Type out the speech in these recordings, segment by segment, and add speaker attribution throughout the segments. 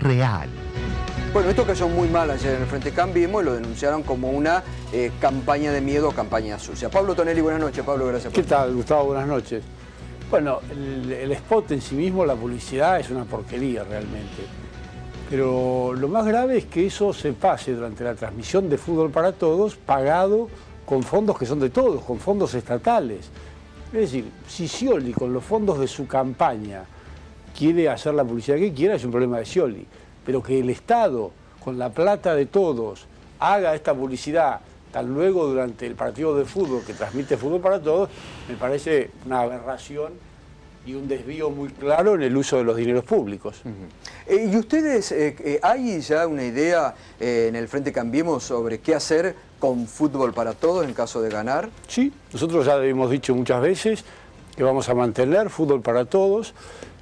Speaker 1: real.
Speaker 2: Bueno, esto cayó muy mal ayer en el Frente Cambiemos y lo denunciaron como una campaña de miedo, campaña sucia. Pablo Tonelli, buenas noches. Pablo, gracias por...
Speaker 3: ¿Qué tal, Gustavo? Buenas noches. Bueno, el spot en sí mismo, la publicidad, es una porquería realmente. Pero lo más grave es que eso se pase durante la transmisión de Fútbol para Todos, pagado con fondos que son de todos, con fondos estatales. Es decir, si Scioli con los fondos de su campaña quiere hacer la publicidad que quiera, es un problema de Scioli. Pero que el Estado, con la plata de todos, haga esta publicidad tan luego durante el partido de fútbol que transmite Fútbol para Todos, me parece una aberración y un desvío muy claro en el uso de los dineros públicos.
Speaker 2: ¿Y ustedes, hay ya una idea en el Frente Cambiemos sobre qué hacer con Fútbol para Todos en caso de ganar?
Speaker 3: Sí, nosotros ya hemos dicho muchas veces que vamos a mantener Fútbol para Todos.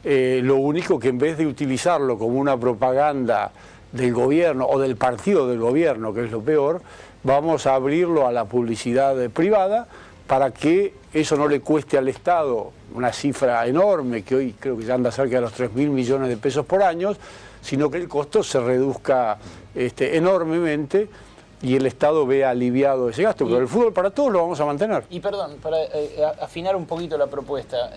Speaker 3: Lo único que en vez de utilizarlo como una propaganda del gobierno o del partido del gobierno, que es lo peor, vamos a abrirlo a la publicidad privada para que eso no le cueste al Estado una cifra enorme, que hoy creo que ya anda cerca de los 3.000 millones de pesos por año, sino que el costo se reduzca enormemente y el Estado vea aliviado ese gasto. Pero el Fútbol para Todos lo vamos a mantener.
Speaker 4: Y perdón, para afinar un poquito la propuesta,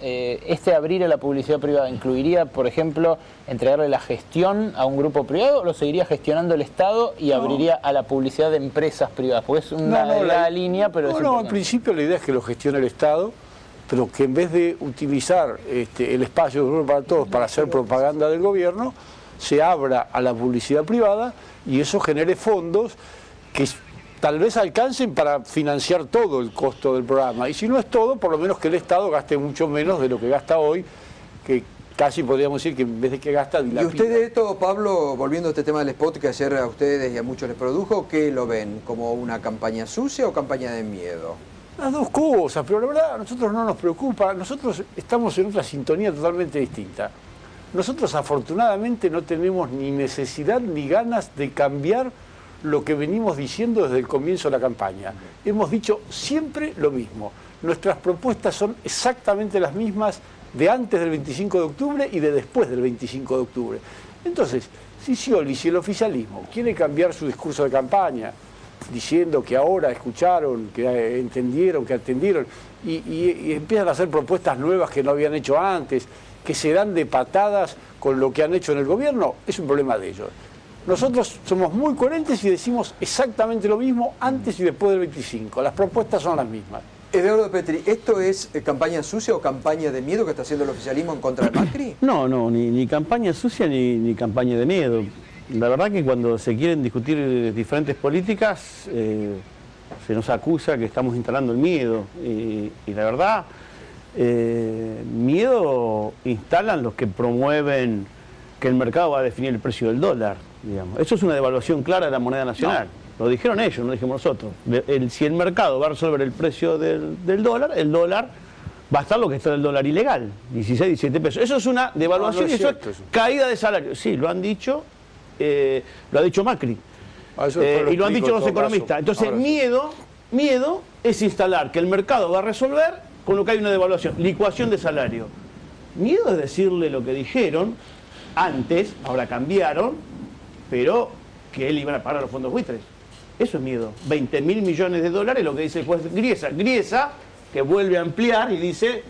Speaker 4: abrir a la publicidad privada incluiría, por ejemplo, entregarle la gestión a un grupo privado, o lo seguiría gestionando el Estado y abriría a la publicidad de empresas privadas? Porque es una línea, pero...
Speaker 3: No, al principio la idea es que lo gestione el Estado, pero que en vez de utilizar el espacio del Fútbol para Todos para hacer propaganda del gobierno, se abra a la publicidad privada y eso genere fondos que tal vez alcancen para financiar todo el costo del programa. Y si no es todo, por lo menos que el Estado gaste mucho menos de lo que gasta hoy, que casi podríamos decir que en vez de que gasta, dilapida.
Speaker 2: ¿Y usted de esto, Pablo, volviendo a este tema del spot que ayer a ustedes y a muchos les produjo, qué lo ven? ¿Como una campaña sucia o campaña de miedo?
Speaker 3: Las dos cosas, pero la verdad a nosotros no nos preocupa. Nosotros estamos en otra sintonía totalmente distinta. Nosotros afortunadamente no tenemos ni necesidad ni ganas de cambiar lo que venimos diciendo desde el comienzo de la campaña. Hemos dicho siempre lo mismo. Nuestras propuestas son exactamente las mismas de antes del 25 de octubre y de después del 25 de octubre. Entonces, si Scioli, si el oficialismo quiere cambiar su discurso de campaña, diciendo que ahora escucharon, que entendieron, que atendieron, y empiezan a hacer propuestas nuevas que no habían hecho antes, que se dan de patadas con lo que han hecho en el gobierno, es un problema de ellos. Nosotros somos muy coherentes y decimos exactamente lo mismo antes y después del 25. Las propuestas son las mismas.
Speaker 2: Eduardo Petri, ¿esto es campaña sucia o campaña de miedo que está haciendo el oficialismo en contra de Macri?
Speaker 5: No, ni campaña sucia ni campaña de miedo. La verdad que cuando se quieren discutir diferentes políticas, se nos acusa que estamos instalando el miedo. Y la verdad, miedo instalan los que promueven que el mercado va a definir el precio del dólar. Digamos. Eso es una devaluación clara de la moneda nacional. No. Lo dijeron ellos, no lo dijimos nosotros. Si el mercado va a resolver el precio del dólar, el dólar va a estar lo que está el dólar ilegal, 16, 17 pesos. Eso es una devaluación y eso es caída de salario. Sí, lo han dicho, lo ha dicho Macri. Y lo han dicho los economistas. Entonces, miedo es instalar que el mercado va a resolver con lo que hay una devaluación, licuación de salario. Miedo es decirle lo que dijeron antes, ahora cambiaron, pero que él iba a pagar los fondos buitres. Eso es miedo. 20.000 millones de dólares, lo que dice el juez Griesa, que vuelve a ampliar y dice,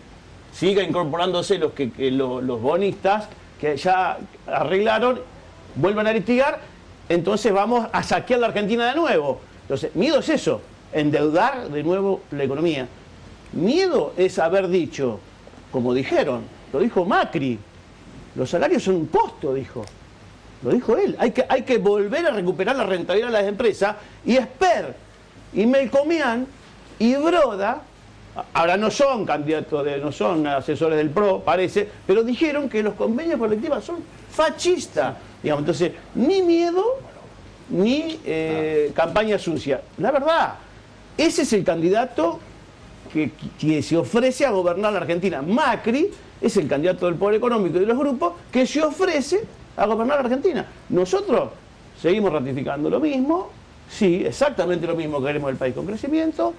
Speaker 5: siga incorporándose los bonistas que ya arreglaron, vuelvan a litigar, entonces vamos a saquear la Argentina de nuevo. Entonces, miedo es eso, endeudar de nuevo la economía. Miedo es haber dicho, como dijeron, lo dijo Macri, los salarios son un costo, dijo. Lo dijo él. Hay que volver a recuperar la rentabilidad de las empresas. Y Esper, y Melcomian, y Broda, ahora no son candidatos, no son asesores del PRO, parece, pero dijeron que los convenios colectivos son fascistas. Digamos, entonces, ni miedo, ni campaña sucia. La verdad, ese es el candidato que se ofrece a gobernar la Argentina. Macri es el candidato del poder económico y de los grupos que se ofrece a gobernar la Argentina. Nosotros seguimos ratificando lo mismo, sí, exactamente lo mismo que queremos del país, con crecimiento,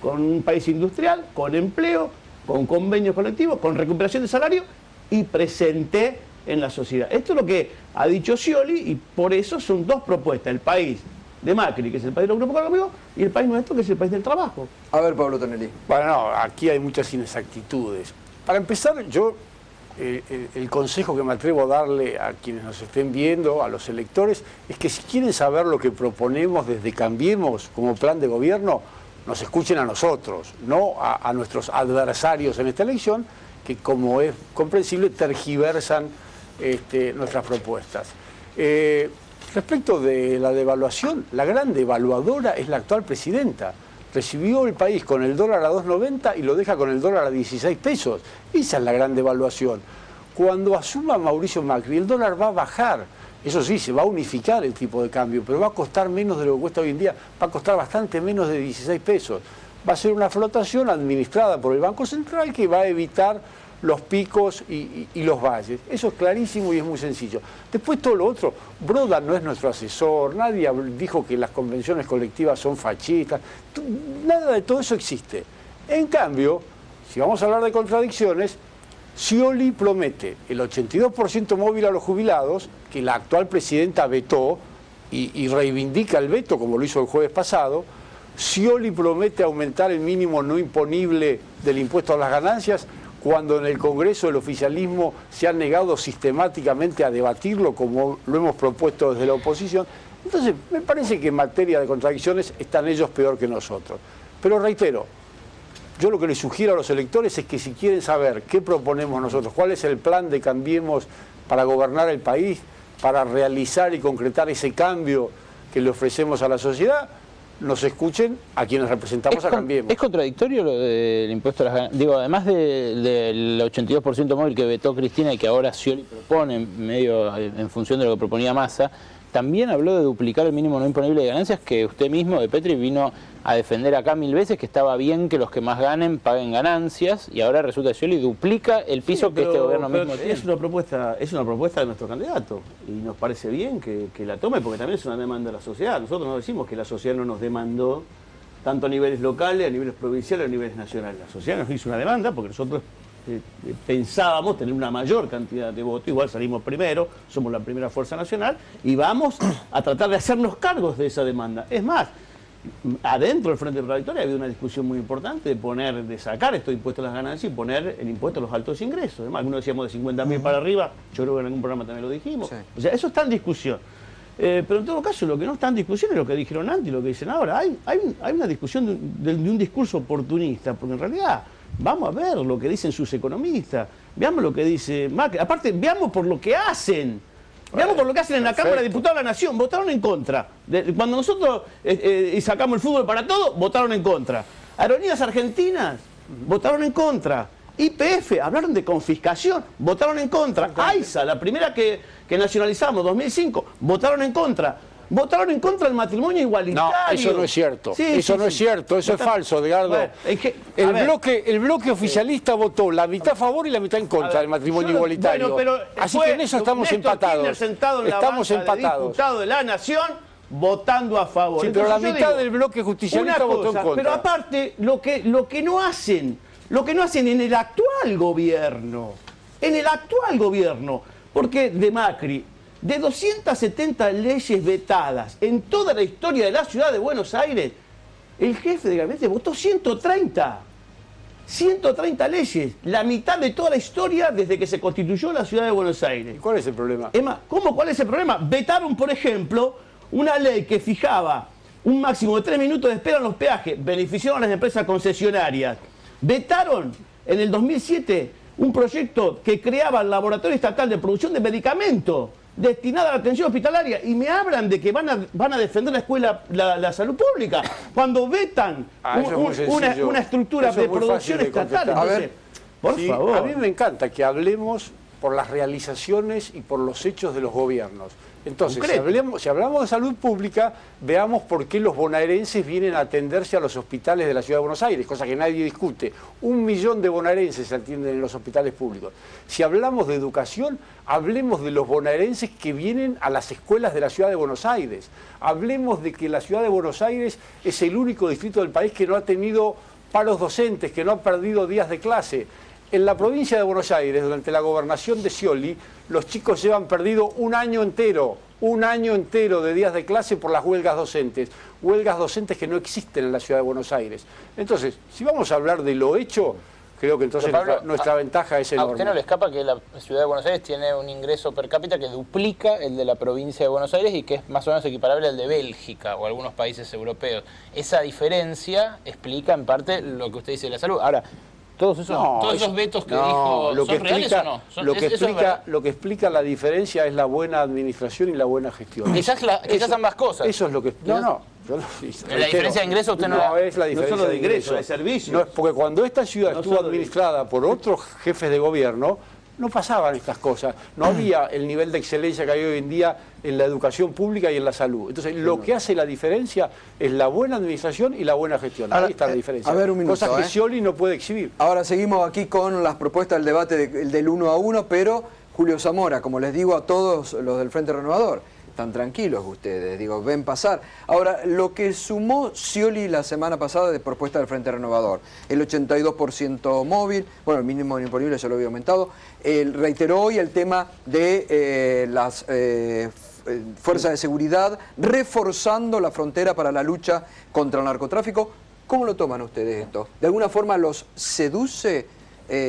Speaker 5: con un país industrial, con empleo, con convenios colectivos, con recuperación de salario, y presenté en la sociedad. Esto es lo que ha dicho Scioli y por eso son dos propuestas, el país de Macri, que es el país de los grupos económicos, y el país nuestro, que es el país del trabajo.
Speaker 2: A ver, Pablo Tonelli.
Speaker 3: Bueno, no, aquí hay muchas inexactitudes. Para empezar, yo el consejo que me atrevo a darle a quienes nos estén viendo, a los electores, es que si quieren saber lo que proponemos desde Cambiemos como plan de gobierno, nos escuchen a nosotros, no a nuestros adversarios en esta elección, que como es comprensible tergiversan nuestras propuestas. Respecto de la devaluación, la gran devaluadora es la actual presidenta. Recibió el país con el dólar a 2.90 y lo deja con el dólar a 16 pesos. Esa es la gran devaluación. Cuando asuma Mauricio Macri, el dólar va a bajar. Eso sí, se va a unificar el tipo de cambio, pero va a costar menos de lo que cuesta hoy en día, va a costar bastante menos de 16 pesos. Va a ser una flotación administrada por el Banco Central que va a evitar los picos y los valles. Eso es clarísimo y es muy sencillo. Después todo lo otro, Broda no es nuestro asesor, nadie dijo que las convenciones colectivas son fascistas, nada de todo eso existe. En cambio, si vamos a hablar de contradicciones, Scioli promete el 82% móvil a los jubilados, que la actual presidenta vetó y reivindica el veto como lo hizo el jueves pasado. Scioli promete aumentar el mínimo no imponible del impuesto a las ganancias, cuando en el Congreso el oficialismo se ha negado sistemáticamente a debatirlo como lo hemos propuesto desde la oposición. Entonces, me parece que en materia de contradicciones están ellos peor que nosotros. Pero reitero, yo lo que les sugiero a los electores es que si quieren saber qué proponemos nosotros, cuál es el plan de Cambiemos para gobernar el país, para realizar y concretar ese cambio que le ofrecemos a la sociedad, nos escuchen a quienes representamos a Cambiemos.
Speaker 4: ¿Es contradictorio lo del impuesto a las ganancias? Digo, además del 82% móvil que vetó Cristina y que ahora Scioli propone, medio en función de lo que proponía Massa, también habló de duplicar el mínimo no imponible de ganancias, que usted mismo, de Petri, vino a defender acá 1000 veces, que estaba bien que los que más ganen paguen ganancias, y ahora resulta que Scioli duplica el piso que este gobierno mismo tiene.
Speaker 5: Es una propuesta de nuestro candidato, y nos parece bien que la tome, porque también es una demanda de la sociedad. Nosotros no decimos que la sociedad no nos demandó, tanto a niveles locales, a niveles provinciales, a niveles nacionales. La sociedad nos hizo una demanda, porque nosotros pensábamos tener una mayor cantidad de votos, igual salimos primero, somos la primera fuerza nacional, y vamos a tratar de hacernos cargos de esa demanda. Es más, adentro del Frente para la Victoria ha habido una discusión muy importante de sacar estos impuestos a las ganancias y poner el impuesto a los altos ingresos. Además, algunos decíamos de 50.000 para arriba, yo creo que en algún programa también lo dijimos. Sí. O sea, eso está en discusión. Pero en todo caso, lo que no está en discusión es lo que dijeron antes y lo que dicen ahora. Hay una discusión de un discurso oportunista, porque en realidad vamos a ver lo que dicen sus economistas, veamos lo que dice Macri, aparte veamos por lo que hacen. Veamos por lo que hacen en la Cámara de Diputados de la Nación, votaron en contra. Cuando nosotros sacamos el fútbol para todo, votaron en contra. Aerolíneas Argentinas, votaron en contra. YPF, hablaron de confiscación, votaron en contra. AISA, la primera que nacionalizamos, 2005, votaron en contra. Votaron en contra del matrimonio igualitario. No,
Speaker 3: eso no es cierto. Sí, eso no es cierto, eso es falso, Edgardo. Bueno, el bloque oficialista votó la mitad a favor y la mitad en contra del matrimonio igualitario.
Speaker 5: Bueno,
Speaker 3: así que en eso estamos empatados.
Speaker 5: Estamos empatados. Diputado de la Nación votando a favor.
Speaker 3: Sí, pero la mitad del bloque justicialista votó en contra.
Speaker 5: Pero aparte, lo que no hacen en el actual gobierno, porque de Macri, de 270 leyes vetadas en toda la historia de la ciudad de Buenos Aires, el jefe de gabinete votó 130 leyes, la mitad de toda la historia desde que se constituyó la ciudad de Buenos Aires.
Speaker 3: ¿Y cuál es el problema?
Speaker 5: Emma, ¿cuál es el problema? Vetaron, por ejemplo, una ley que fijaba un máximo de 3 minutos de espera en los peajes, beneficiaron a las empresas concesionarias. Vetaron en el 2007 un proyecto que creaba el Laboratorio Estatal de Producción de Medicamentos destinada a la atención hospitalaria, y me hablan de que van a defender la escuela, la salud pública, cuando vetan una estructura de producción estatal. Entonces, por favor.
Speaker 3: A mí me encanta que hablemos por las realizaciones y por los hechos de los gobiernos. Entonces, si hablamos de salud pública, veamos por qué los bonaerenses vienen a atenderse a los hospitales de la Ciudad de Buenos Aires, cosa que nadie discute. 1 millón de bonaerenses se atienden en los hospitales públicos. Si hablamos de educación, hablemos de los bonaerenses que vienen a las escuelas de la Ciudad de Buenos Aires. Hablemos de que la Ciudad de Buenos Aires es el único distrito del país que no ha tenido paros docentes, que no ha perdido días de clase. En la provincia de Buenos Aires, durante la gobernación de Scioli, los chicos llevan perdido un año entero de días de clase por las huelgas docentes que no existen en la ciudad de Buenos Aires. Entonces, si vamos a hablar de lo hecho, creo que entonces
Speaker 4: Pablo,
Speaker 3: nuestra ventaja es enorme.
Speaker 4: ¿A usted no le escapa que la ciudad de Buenos Aires tiene un ingreso per cápita que duplica el de la provincia de Buenos Aires y que es más o menos equiparable al de Bélgica o algunos países europeos? Esa diferencia explica en parte lo que usted dice de la salud. Ahora, todos esos vetos que dijo, ¿son reales o no?
Speaker 3: Lo que explica la diferencia es la buena administración y la buena gestión.
Speaker 4: Quizás ambas cosas.
Speaker 3: Eso es lo que...
Speaker 4: Pero la diferencia de ingreso usted no
Speaker 3: es la diferencia
Speaker 5: solo de ingreso, de servicios.
Speaker 3: No, porque cuando esta ciudad estuvo administrada por otros jefes de gobierno, no pasaban estas cosas. No había el nivel de excelencia que hay hoy en día en la educación pública y en la salud. Entonces, lo que hace la diferencia es la buena administración y la buena gestión. Ahí está la diferencia.
Speaker 2: A ver, un minuto,
Speaker 3: cosas que Scioli no puede exhibir.
Speaker 2: Ahora seguimos aquí con las propuestas del debate del 1 a 1, pero Julio Zamora, como les digo a todos los del Frente Renovador, están tranquilos ustedes, digo, ven pasar. Ahora, lo que sumó Scioli la semana pasada de propuesta del Frente Renovador, el 82% móvil, bueno, el mínimo imponible ya lo había aumentado, reiteró hoy el tema de las fuerzas de seguridad, reforzando la frontera para la lucha contra el narcotráfico. ¿Cómo lo toman ustedes esto? ¿De alguna forma los seduce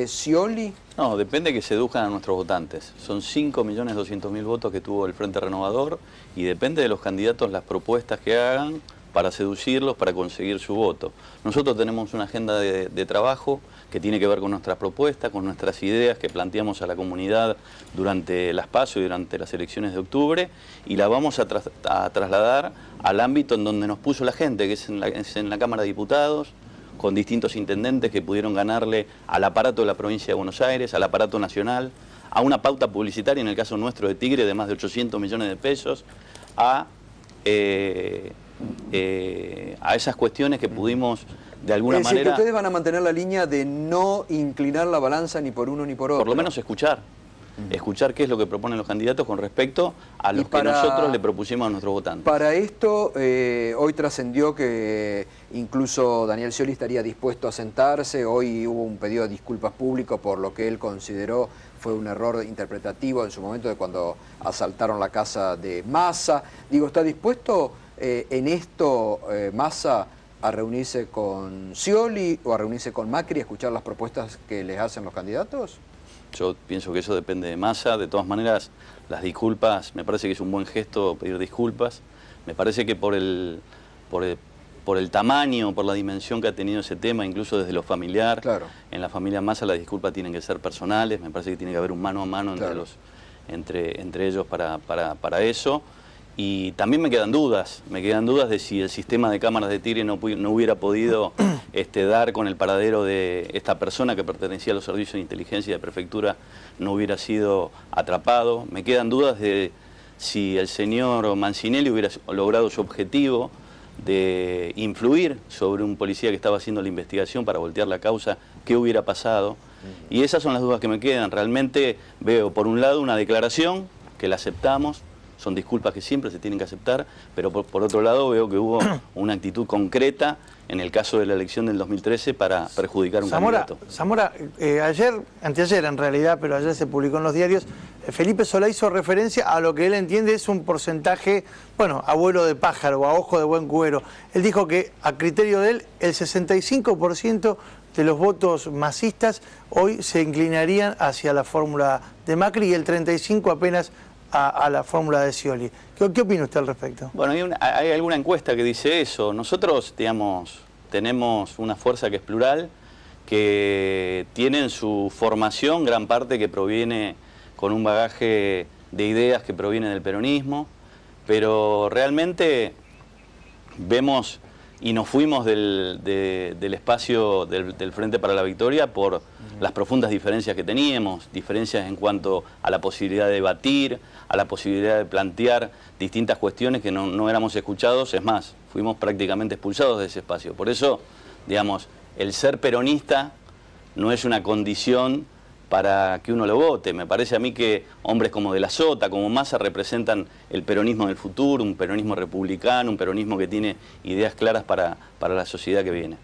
Speaker 2: Scioli?
Speaker 1: No, depende que seduzcan a nuestros votantes. Son 5.200.000 votos que tuvo el Frente Renovador y depende de los candidatos las propuestas que hagan para seducirlos, para conseguir su voto. Nosotros tenemos una agenda de trabajo que tiene que ver con nuestras propuestas, con nuestras ideas que planteamos a la comunidad durante las PASO y durante las elecciones de octubre y la vamos a trasladar al ámbito en donde nos puso la gente, que es en la Cámara de Diputados, con distintos intendentes que pudieron ganarle al aparato de la provincia de Buenos Aires, al aparato nacional, a una pauta publicitaria, en el caso nuestro de Tigre, de más de 800 millones de pesos, a esas cuestiones que pudimos de alguna
Speaker 2: manera...
Speaker 1: manera...
Speaker 2: que ustedes van a mantener la línea de no inclinar la balanza ni por uno ni por otro.
Speaker 1: Por lo menos escuchar qué es lo que proponen los candidatos con respecto a los que nosotros le propusimos a nuestros votantes.
Speaker 2: Para esto, hoy trascendió que incluso Daniel Scioli estaría dispuesto a sentarse. Hoy hubo un pedido de disculpas público por lo que él consideró fue un error interpretativo en su momento de cuando asaltaron la casa de Massa. Digo, ¿está dispuesto en esto Massa a reunirse con Scioli o a reunirse con Macri a escuchar las propuestas que les hacen los candidatos?
Speaker 1: Yo pienso que eso depende de Massa. De todas maneras, las disculpas, me parece que es un buen gesto pedir disculpas. Me parece que por el tamaño, por la dimensión que ha tenido ese tema, incluso desde lo familiar,
Speaker 2: claro.
Speaker 1: En la familia Massa las disculpas tienen que ser personales. Me parece que tiene que haber un mano a mano
Speaker 2: claro.
Speaker 1: entre ellos para eso. Y también me quedan dudas de si el sistema de cámaras de Tigre no hubiera podido dar con el paradero de esta persona que pertenecía a los servicios de inteligencia de prefectura, no hubiera sido atrapado. Me quedan dudas de si el señor Mancinelli hubiera logrado su objetivo de influir sobre un policía que estaba haciendo la investigación para voltear la causa, qué hubiera pasado. Y esas son las dudas que me quedan. Realmente veo, por un lado, una declaración que la aceptamos, son disculpas que siempre se tienen que aceptar, pero por otro lado veo que hubo una actitud concreta en el caso de la elección del 2013 para perjudicar a un candidato.
Speaker 6: Zamora, anteayer en realidad, pero ayer se publicó en los diarios, Felipe Solá hizo referencia a lo que él entiende es un porcentaje, bueno, a vuelo de pájaro, a ojo de buen cubero. Él dijo que a criterio de él, el 65% de los votos masistas hoy se inclinarían hacia la fórmula de Macri y el 35% apenas a la fórmula de Scioli. ¿Qué opina usted al respecto?
Speaker 1: Bueno, hay alguna encuesta que dice eso. Nosotros, digamos, tenemos una fuerza que es plural, que tiene en su formación gran parte que proviene con un bagaje de ideas que proviene del peronismo, pero realmente vemos y nos fuimos del espacio del Frente para la Victoria por las profundas diferencias que teníamos, diferencias en cuanto a la posibilidad de debatir, a la posibilidad de plantear distintas cuestiones que no éramos escuchados. Es más, fuimos prácticamente expulsados de ese espacio. Por eso, digamos, el ser peronista no es una condición para que uno lo vote. Me parece a mí que hombres como De la Sota, como Massa, representan el peronismo del futuro, un peronismo republicano, un peronismo que tiene ideas claras para la sociedad que viene.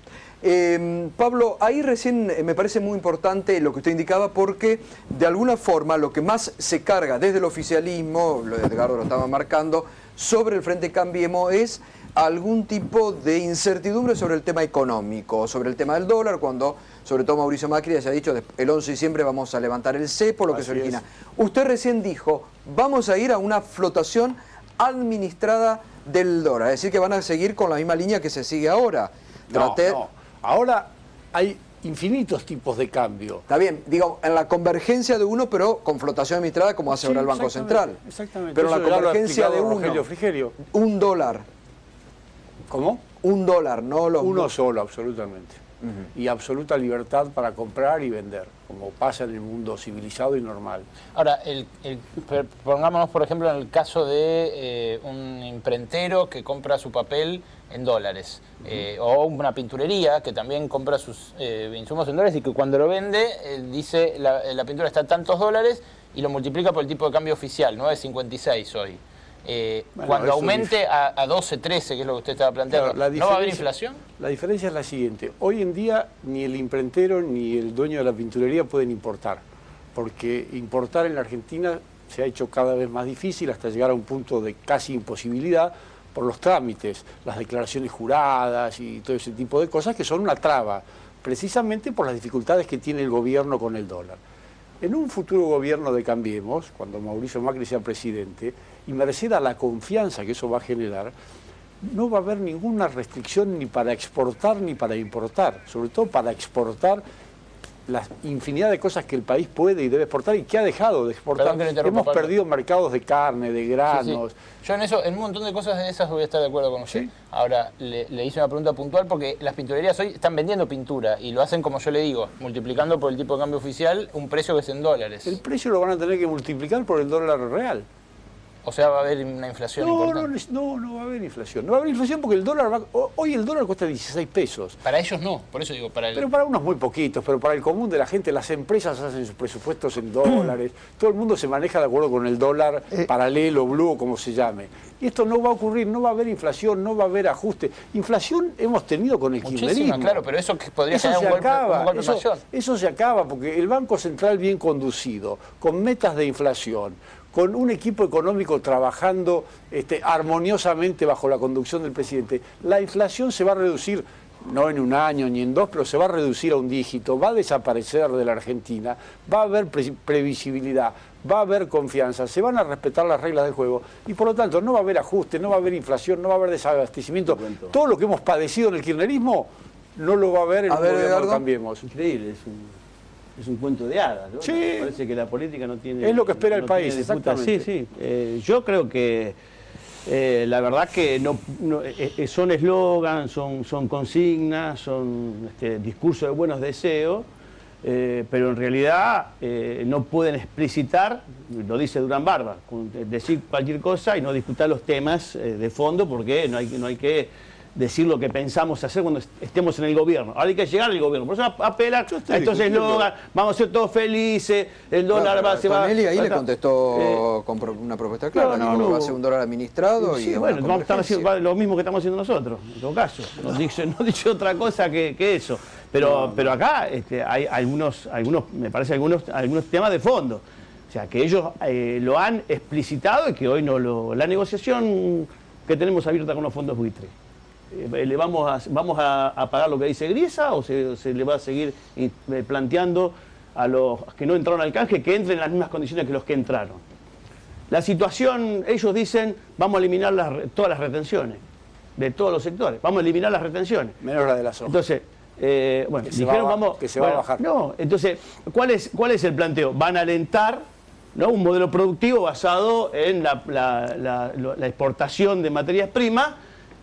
Speaker 2: Pablo, ahí recién me parece muy importante lo que usted indicaba, porque de alguna forma lo que más se carga desde el oficialismo, lo de Edgardo lo estaba marcando, sobre el Frente Cambiemos es algún tipo de incertidumbre sobre el tema económico, sobre el tema del dólar, cuando sobre todo Mauricio Macri se ha dicho el 11 de diciembre vamos a levantar el cepo, lo que se origina. Usted recién dijo, vamos a ir a una flotación administrada del dólar, es decir que van a seguir con la misma línea que se sigue ahora.
Speaker 3: No. Ahora hay infinitos tipos de cambio.
Speaker 2: Está bien, digo, en la convergencia de uno, pero con flotación administrada como hace ahora el Banco Central.
Speaker 3: Exactamente.
Speaker 2: Pero
Speaker 3: eso
Speaker 2: la convergencia de
Speaker 3: Rogelio Frigerio.
Speaker 2: un dólar.
Speaker 3: ¿Cómo?
Speaker 2: Un dólar, no los...
Speaker 3: Uno solo, absolutamente. Y absoluta libertad para comprar y vender, como pasa en el mundo civilizado y normal.
Speaker 4: Ahora, pongámonos por ejemplo en el caso de un imprentero que compra su papel en dólares, o una pinturería que también compra sus insumos en dólares y que cuando lo vende dice la pintura está a tantos dólares y lo multiplica por el tipo de cambio oficial, 9.56 hoy. Cuando aumente a 12, 13, que es lo que usted estaba planteando,
Speaker 3: claro,
Speaker 4: ¿no va a haber inflación?
Speaker 3: La diferencia es la siguiente. Hoy en día ni el imprentero ni el dueño de la pinturería pueden importar, porque importar en la Argentina se ha hecho cada vez más difícil hasta llegar a un punto de casi imposibilidad por los trámites, las declaraciones juradas y todo ese tipo de cosas que son una traba, precisamente por las dificultades que tiene el gobierno con el dólar. En un futuro gobierno de Cambiemos, cuando Mauricio Macri sea presidente, y merced a la confianza que eso va a generar, no va a haber ninguna restricción ni para exportar ni para importar, sobre todo para exportar la infinidad de cosas que el país puede y debe exportar y que ha dejado de exportar. Hemos perdido mercados de carne, de granos.
Speaker 4: Sí. Yo en un montón de cosas de esas voy a estar de acuerdo con usted. ¿Sí? Ahora, le hice una pregunta puntual porque las pinturerías hoy están vendiendo pintura y lo hacen como yo le digo, multiplicando por el tipo de cambio oficial un precio que es en dólares.
Speaker 3: El precio lo van a tener que multiplicar por el dólar real.
Speaker 4: O sea, va a haber una inflación importante.
Speaker 3: No va a haber inflación. No va a haber inflación porque el dólar hoy el dólar cuesta 16 pesos.
Speaker 4: Para ellos no, por eso digo, para el...
Speaker 3: Pero para unos muy poquitos, pero para el común de la gente, las empresas hacen sus presupuestos en dólares, todo el mundo se maneja de acuerdo con el dólar paralelo, blue, como se llame. Y esto no va a ocurrir, no va a haber inflación, no va a haber ajuste. Inflación hemos tenido con el kirchnerismo.
Speaker 4: Claro, pero eso podría ser un golpe mayor.
Speaker 3: Eso se acaba porque el Banco Central bien conducido, con metas de inflación, con un equipo económico trabajando armoniosamente bajo la conducción del presidente, la inflación se va a reducir, no en un año ni en dos, pero se va a reducir a un dígito, va a desaparecer de la Argentina, va a haber previsibilidad, va a haber confianza, se van a respetar las reglas del juego y por lo tanto no va a haber ajuste, no va a haber inflación, no va a haber desabastecimiento. Todo lo que hemos padecido en el kirchnerismo no lo va a haber en un gobierno de Cambiemos.
Speaker 5: Increíble, es un cuento de hadas, ¿no?
Speaker 3: Sí.
Speaker 5: Parece que la política no tiene...
Speaker 3: Es lo que espera el país, exactamente.
Speaker 5: Sí. Yo creo que la verdad que son eslogan, son consignas, son discursos de buenos deseos, pero en realidad no pueden explicitar, lo dice Durán Barba, decir cualquier cosa y no discutir los temas de fondo porque no hay que decir lo que pensamos hacer cuando estemos en el gobierno. Ahora hay que llegar al gobierno. Por eso apelar a estos eslogans, vamos a ser todos felices, el dólar se va...
Speaker 2: Tonelli ahí le contestó con una propuesta clara, dijo que va a ser un dólar administrado.
Speaker 5: Sí,
Speaker 2: y
Speaker 5: bueno, vamos a estar haciendo lo mismo que estamos haciendo nosotros, en todo caso. No dice otra cosa que eso. Pero acá hay algunos, me parece, algunos temas de fondo. O sea, que ellos lo han explicitado y que hoy no lo... La negociación que tenemos abierta con los fondos buitre. ¿Le vamos a pagar lo que dice Griesa o se le va a seguir planteando a los que no entraron al canje que entren en las mismas condiciones que los que entraron? La situación, ellos dicen, vamos a eliminar todas las retenciones de todos los sectores, vamos a eliminar las retenciones.
Speaker 3: Menos la de la soja.
Speaker 5: Entonces, bueno, dijeron
Speaker 3: que se va a bajar.
Speaker 5: No, entonces, ¿cuál es el planteo? Van a alentar, ¿no?, un modelo productivo basado en la exportación de materias primas.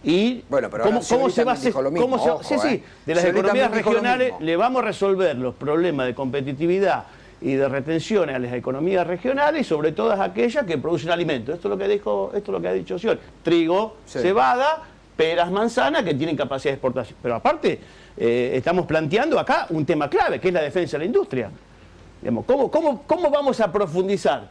Speaker 5: Y
Speaker 2: bueno, pero
Speaker 5: ¿cómo se va a hacer? De las economías regionales le vamos a resolver los problemas de competitividad y de retención a las economías regionales y sobre todas aquellas que producen alimentos. Esto es lo que ha dicho Sciol. Trigo, cebada, peras, manzanas que tienen capacidad de exportación. Pero aparte, estamos planteando acá un tema clave, que es la defensa de la industria. Digamos, ¿cómo vamos a profundizar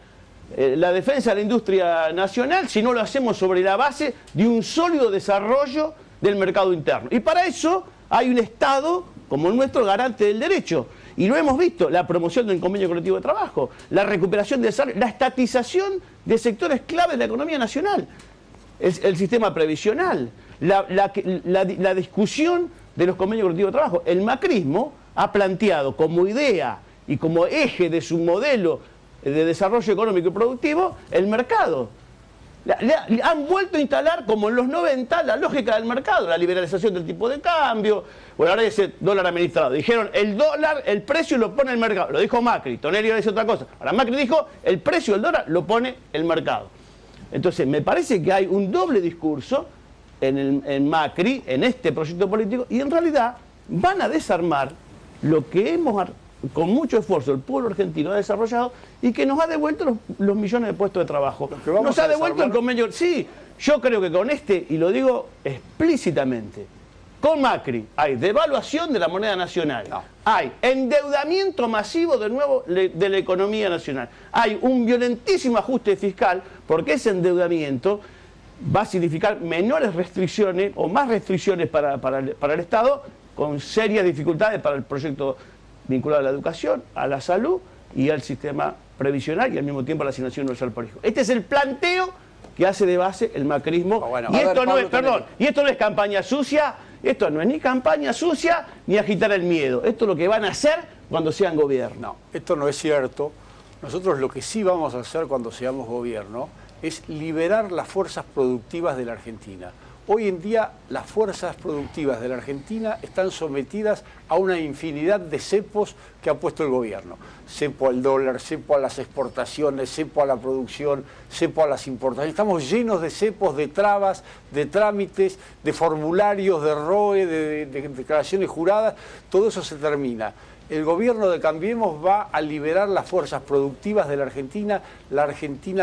Speaker 5: la defensa de la industria nacional si no lo hacemos sobre la base de un sólido desarrollo del mercado interno? Y para eso hay un Estado como el nuestro garante del derecho. Y lo hemos visto, la promoción del convenio colectivo de trabajo, la recuperación del salario, la estatización de sectores clave de la economía nacional, el sistema previsional, la discusión de los convenios colectivos de trabajo. El macrismo ha planteado como idea y como eje de su modelo de desarrollo económico y productivo el mercado. Han vuelto a instalar, como en los 90, la lógica del mercado, la liberalización del tipo de cambio. Bueno, ahora ese dólar administrado. Dijeron, el dólar, el precio lo pone el mercado. Lo dijo Macri, Tonelli dice otra cosa. Ahora Macri dijo, el precio del dólar lo pone el mercado. Entonces, me parece que hay un doble discurso en Macri, en este proyecto político, y en realidad van a desarmar lo que con mucho esfuerzo el pueblo argentino ha desarrollado y que nos ha devuelto los millones de puestos de trabajo. Nos ha devuelto el convenio. Sí, yo creo que con este, y lo digo explícitamente, con Macri hay devaluación de la moneda nacional, hay endeudamiento masivo de nuevo de la economía nacional, hay un violentísimo ajuste fiscal, porque ese endeudamiento va a significar menores restricciones o más restricciones para el Estado, con serias dificultades para el proyecto vinculado a la educación, a la salud y al sistema previsional y al mismo tiempo a la asignación universal por hijo. Este es el planteo que hace de base el macrismo. Y esto no es, perdón, y esto no es campaña sucia, esto no es ni campaña sucia ni agitar el miedo. Esto es lo que van a hacer cuando sean gobierno.
Speaker 3: No, esto no es cierto. Nosotros lo que sí vamos a hacer cuando seamos gobierno es liberar las fuerzas productivas de la Argentina. Hoy en día las fuerzas productivas de la Argentina están sometidas a una infinidad de cepos que ha puesto el gobierno. Cepo al dólar, cepo a las exportaciones, cepo a la producción, cepo a las importaciones. Estamos llenos de cepos, de trabas, de trámites, de formularios, de ROE, de declaraciones juradas. Todo eso se termina. El gobierno de Cambiemos va a liberar las fuerzas productivas de la Argentina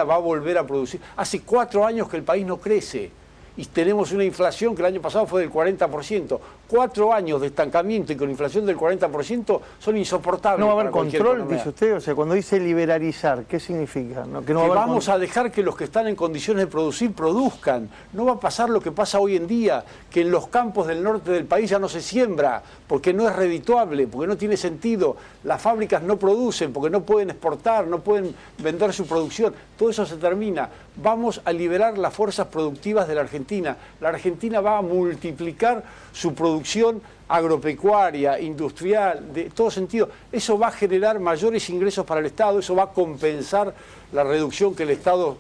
Speaker 3: va a volver a producir. Hace 4 años que el país no crece. Y tenemos una inflación que el año pasado fue del 40%. 4 años de estancamiento y con inflación del 40% son insoportables.
Speaker 6: No va a haber control, dice usted. O sea, cuando dice liberalizar, ¿qué significa?
Speaker 3: Que vamos a dejar que los que están en condiciones de producir, produzcan. No va a pasar lo que pasa hoy en día, que en los campos del norte del país ya no se siembra, porque no es redituable, porque no tiene sentido. Las fábricas no producen, porque no pueden exportar, no pueden vender su producción. Todo eso se termina. Vamos a liberar las fuerzas productivas de la Argentina. La Argentina va a multiplicar su producción agropecuaria, industrial, de todo sentido. Eso va a generar mayores ingresos para el Estado, eso va a compensar la reducción que el Estado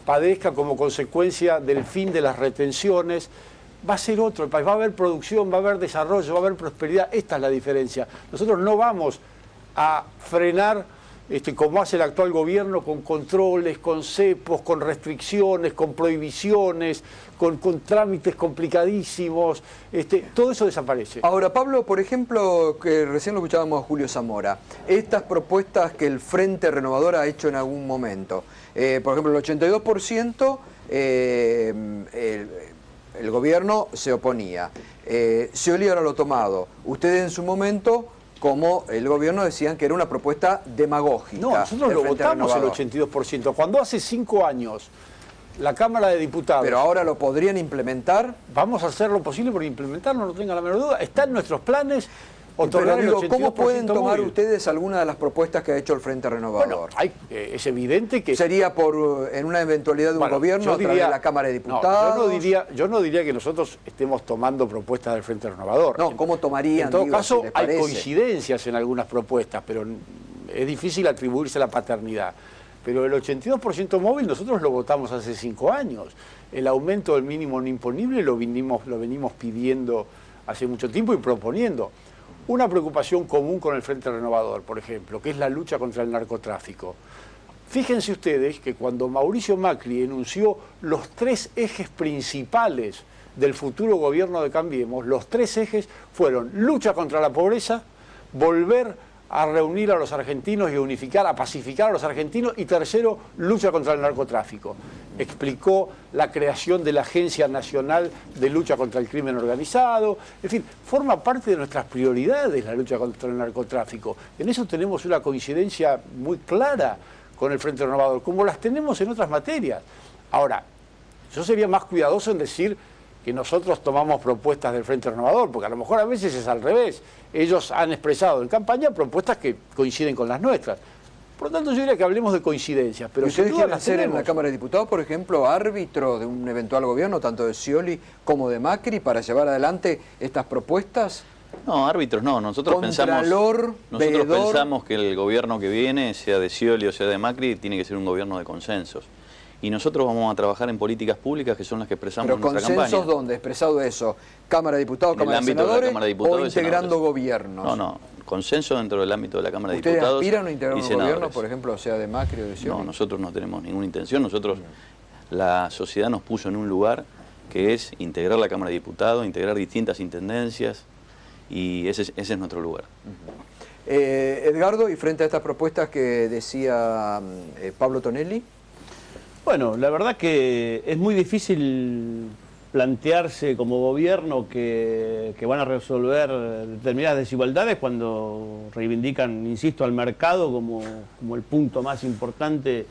Speaker 3: padezca como consecuencia del fin de las retenciones. Va a ser otro el país, va a haber producción, va a haber desarrollo, va a haber prosperidad. Esta es la diferencia. Nosotros no vamos a frenar como hace el actual gobierno, con controles, con cepos, con restricciones, con prohibiciones, con trámites complicadísimos, todo eso desaparece.
Speaker 2: Ahora, Pablo, por ejemplo, que recién lo escuchábamos a Julio Zamora, estas propuestas que el Frente Renovador ha hecho en algún momento, por ejemplo, el 82%, el gobierno se oponía, Scioli ahora lo ha tomado, ustedes en su momento, como el gobierno, decían que era una propuesta demagógica.
Speaker 3: No, nosotros lo votamos el 82%. Cuando hace 5 años la Cámara de Diputados...
Speaker 2: Pero ahora lo podrían implementar.
Speaker 3: Vamos a hacer lo posible por implementarlo, no tenga la menor duda. Está en nuestros planes
Speaker 2: otorgar el 82% ¿cómo pueden tomar ustedes alguna de las propuestas que ha hecho el Frente Renovador?
Speaker 3: Bueno, es evidente que...
Speaker 2: ¿Sería en una eventualidad de un gobierno a través de la Cámara de Diputados?
Speaker 3: No, yo no diría que nosotros estemos tomando propuestas del Frente Renovador.
Speaker 2: No, ¿cómo tomarían?
Speaker 3: En todo caso, hay coincidencias en algunas propuestas, pero es difícil atribuirse la paternidad. Pero el 82% móvil nosotros lo votamos hace 5 años. El aumento del mínimo no imponible lo venimos pidiendo hace mucho tiempo y proponiendo. Una preocupación común con el Frente Renovador, por ejemplo, que es la lucha contra el narcotráfico. Fíjense ustedes que cuando Mauricio Macri enunció los 3 ejes principales del futuro gobierno de Cambiemos, los 3 ejes fueron lucha contra la pobreza, volver a reunir a los argentinos y a unificar, a pacificar a los argentinos, y tercero, lucha contra el narcotráfico. explicó la creación de la Agencia Nacional de Lucha contra el Crimen Organizado. En fin, forma parte de nuestras prioridades la lucha contra el narcotráfico. En eso tenemos una coincidencia muy clara con el Frente Renovador, como las tenemos en otras materias. Ahora, yo sería más cuidadoso en decir que nosotros tomamos propuestas del Frente Renovador, porque a lo mejor a veces es al revés. Ellos han expresado en campaña propuestas que coinciden con las nuestras. Por lo tanto, yo diría que hablemos de coincidencias. Pero
Speaker 2: ¿Y ustedes
Speaker 3: sin duda
Speaker 2: quieren ser en la Cámara de Diputados, por ejemplo, árbitro de un eventual gobierno, tanto de Scioli como de Macri, para llevar adelante estas propuestas?
Speaker 1: No, árbitros no. Nosotros
Speaker 2: Contralor,
Speaker 1: pensamos que el gobierno que viene, sea de Scioli o sea de Macri, tiene que ser un gobierno de consensos. Y nosotros vamos a trabajar en políticas públicas que son las que expresamos en nuestra campaña.
Speaker 2: ¿Pero consensos dónde? ¿Expresado eso? ¿Cámara de Diputados, Cámara de Senadores o integrando gobiernos?
Speaker 1: No, consenso dentro del ámbito de la Cámara de
Speaker 2: ¿Ustedes
Speaker 1: Diputados
Speaker 2: aspiran a integrar
Speaker 1: y
Speaker 2: un
Speaker 1: senadores.
Speaker 2: gobierno, por ejemplo, sea de Macri o de Scioli?
Speaker 1: No, nosotros no tenemos ninguna intención. Nosotros, la sociedad nos puso en un lugar que es integrar la Cámara de Diputados, integrar distintas intendencias, y ese es nuestro lugar.
Speaker 2: Edgardo, y frente a estas propuestas que decía Pablo Tonelli.
Speaker 5: Bueno, la verdad que es muy difícil plantearse como gobierno que van a resolver determinadas desigualdades cuando reivindican, insisto, al mercado como el punto más importante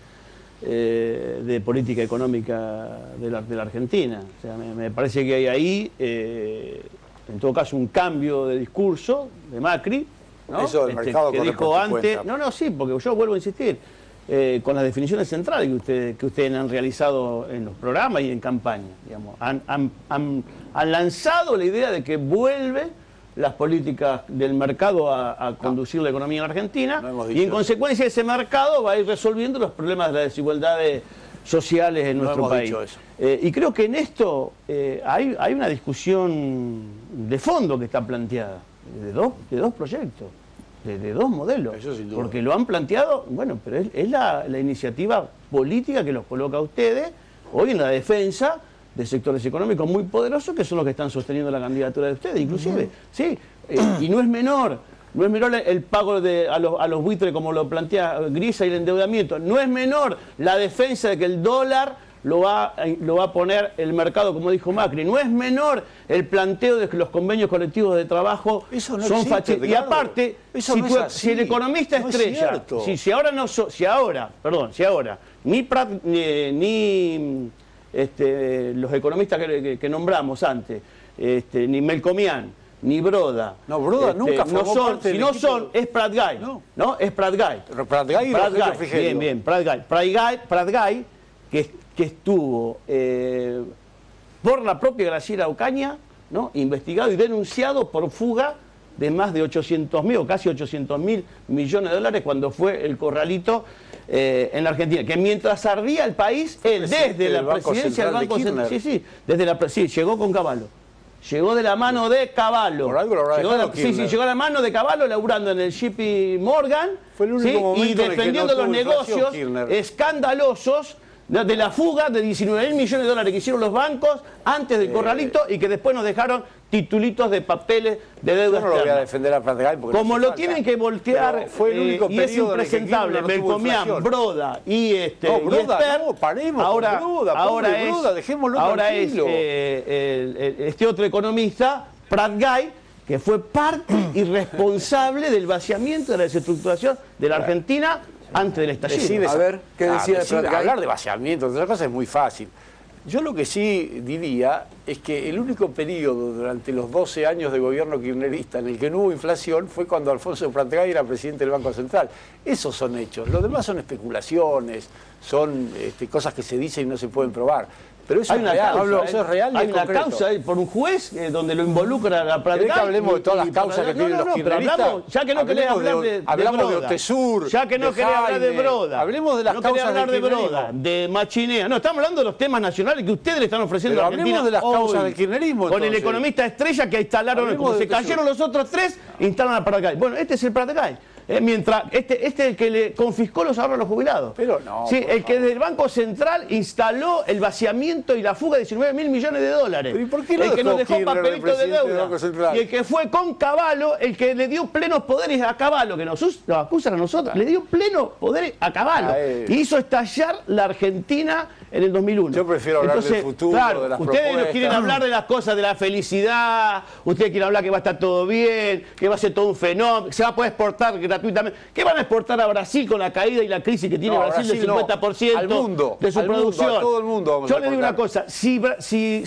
Speaker 5: de política económica de la Argentina. O sea, me parece que hay ahí, en todo caso, un cambio de discurso de Macri, ¿no?
Speaker 3: Eso del mercado
Speaker 5: que
Speaker 3: corre
Speaker 5: dijo
Speaker 3: por tu
Speaker 5: antes.
Speaker 3: cuenta.
Speaker 5: Sí, porque yo vuelvo a insistir. Con las definiciones centrales que ustedes han realizado en los programas y en campaña. Digamos. Han lanzado la idea de que vuelve las políticas del mercado a conducir la economía en Argentina, y en consecuencia ese mercado va a ir resolviendo los problemas de las desigualdades sociales en nuestro país. Y creo que en esto hay una discusión de fondo que está planteada, de dos proyectos. De dos modelos, porque lo han planteado, bueno, pero es la iniciativa política que los coloca a ustedes hoy en la defensa de sectores económicos muy poderosos que son los que están sosteniendo la candidatura de ustedes, inclusive, sí, y no es menor el pago a los buitres como lo plantea Grisa y el endeudamiento, no es menor la defensa de que el dólar lo va a poner el mercado, como dijo Macri. No es menor el planteo de que los convenios colectivos de trabajo son fascistas. Y aparte, si el economista estrella, si ahora ni los economistas que nombramos antes, ni Melcomian, ni Broda.
Speaker 3: No, Broda nunca formó parte del equipo.
Speaker 5: Es Pratgay. No, es Pratgay.
Speaker 3: Pratgay,
Speaker 5: bien, Pratgay, que estuvo por la propia Graciela Ocaña, ¿no? Investigado y denunciado por fuga de más de 800.000 o casi 800.000 millones de dólares cuando fue el corralito en la Argentina. Que mientras ardía el país, él desde la presidencia del Banco Central, llegó con Cavallo. Llegó de la mano de Cavallo.
Speaker 3: Por algo lo habrá dejado Kirchner.
Speaker 5: Llegó de la mano de Cavallo laburando en el JP Morgan.
Speaker 3: Fue el único momento
Speaker 5: y defendiendo
Speaker 3: en el que no
Speaker 5: los negocios escandalosos de la fuga de 19.000 millones de dólares que hicieron los bancos antes del corralito y que después nos dejaron titulitos de papeles de deuda
Speaker 3: externa. Yo no lo voy a defender a Pratgay porque
Speaker 5: como lo tienen que voltear,
Speaker 3: fue el único
Speaker 5: y es impresentable, Melcomian, Broda y ahora es este otro economista, Pratgay, que fue parte y responsable del vaciamiento de la desestructuración de la Argentina antes del estallido.
Speaker 2: A ver, ¿qué decía Pratgay?
Speaker 3: Hablar de vaciamiento, de esas cosas es muy fácil. Yo lo que sí diría es que el único periodo durante los 12 años de gobierno kirchnerista en el que no hubo inflación fue cuando Alfonso Pratgay era presidente del Banco Central. Esos son hechos. Lo demás son especulaciones, son cosas que se dicen y no se pueden probar. Pero eso es real,
Speaker 5: hay una causa por un juez donde lo involucra a Pratgay.
Speaker 3: ¿Querés que hablemos de todas las causas que tienen los kirchneristas?
Speaker 5: Ya que no querés hablar de
Speaker 3: hablamos de Otesur,
Speaker 5: ya que no querés hablar de Broda.
Speaker 3: Hablemos de las causas
Speaker 5: de Broda, de Machinea. No, estamos hablando de los temas nacionales que ustedes le están ofreciendo a Argentina.
Speaker 3: Hablemos de las causas del kirchnerismo.
Speaker 5: Con el economista estrella que instalaron, como se cayeron los otros tres, instalan a Pratgay. Bueno, este es el Pratgay. mientras este es el que le confiscó los ahorros a los jubilados.
Speaker 3: Pero no,
Speaker 5: sí,
Speaker 3: por
Speaker 5: el que
Speaker 3: favor.
Speaker 5: desde el Banco Central instaló el vaciamiento y la fuga de 19.000 millones de dólares.
Speaker 3: Pero ¿y por qué no
Speaker 5: el que nos
Speaker 3: dejó
Speaker 5: dejó
Speaker 3: Kirchner de
Speaker 5: papelitos de
Speaker 3: presidente del
Speaker 5: deuda.
Speaker 3: Banco Central?
Speaker 5: Y el que fue con Cavallo, el que le dio plenos poderes a Cavallo, que nos acusan a nosotros, le dio pleno poder a Cavallo. Y hizo estallar la Argentina en el 2001.
Speaker 3: Yo prefiero hablar del futuro,
Speaker 5: claro,
Speaker 3: de las
Speaker 5: ustedes
Speaker 3: propuestas.
Speaker 5: quieren hablar de las cosas, de la felicidad, ustedes quieren hablar que va a estar todo bien, que va a ser todo un fenómeno, que se va a poder exportar gratuitamente. ¿Qué van a exportar a Brasil con la caída y la crisis que tiene
Speaker 3: No,
Speaker 5: Brasil del
Speaker 3: Brasil no.
Speaker 5: 50%
Speaker 3: Al mundo,
Speaker 5: de su
Speaker 3: al mundo,
Speaker 5: producción?
Speaker 3: a todo el mundo vamos
Speaker 5: Yo
Speaker 3: a
Speaker 5: le digo
Speaker 3: exportar.
Speaker 5: una cosa,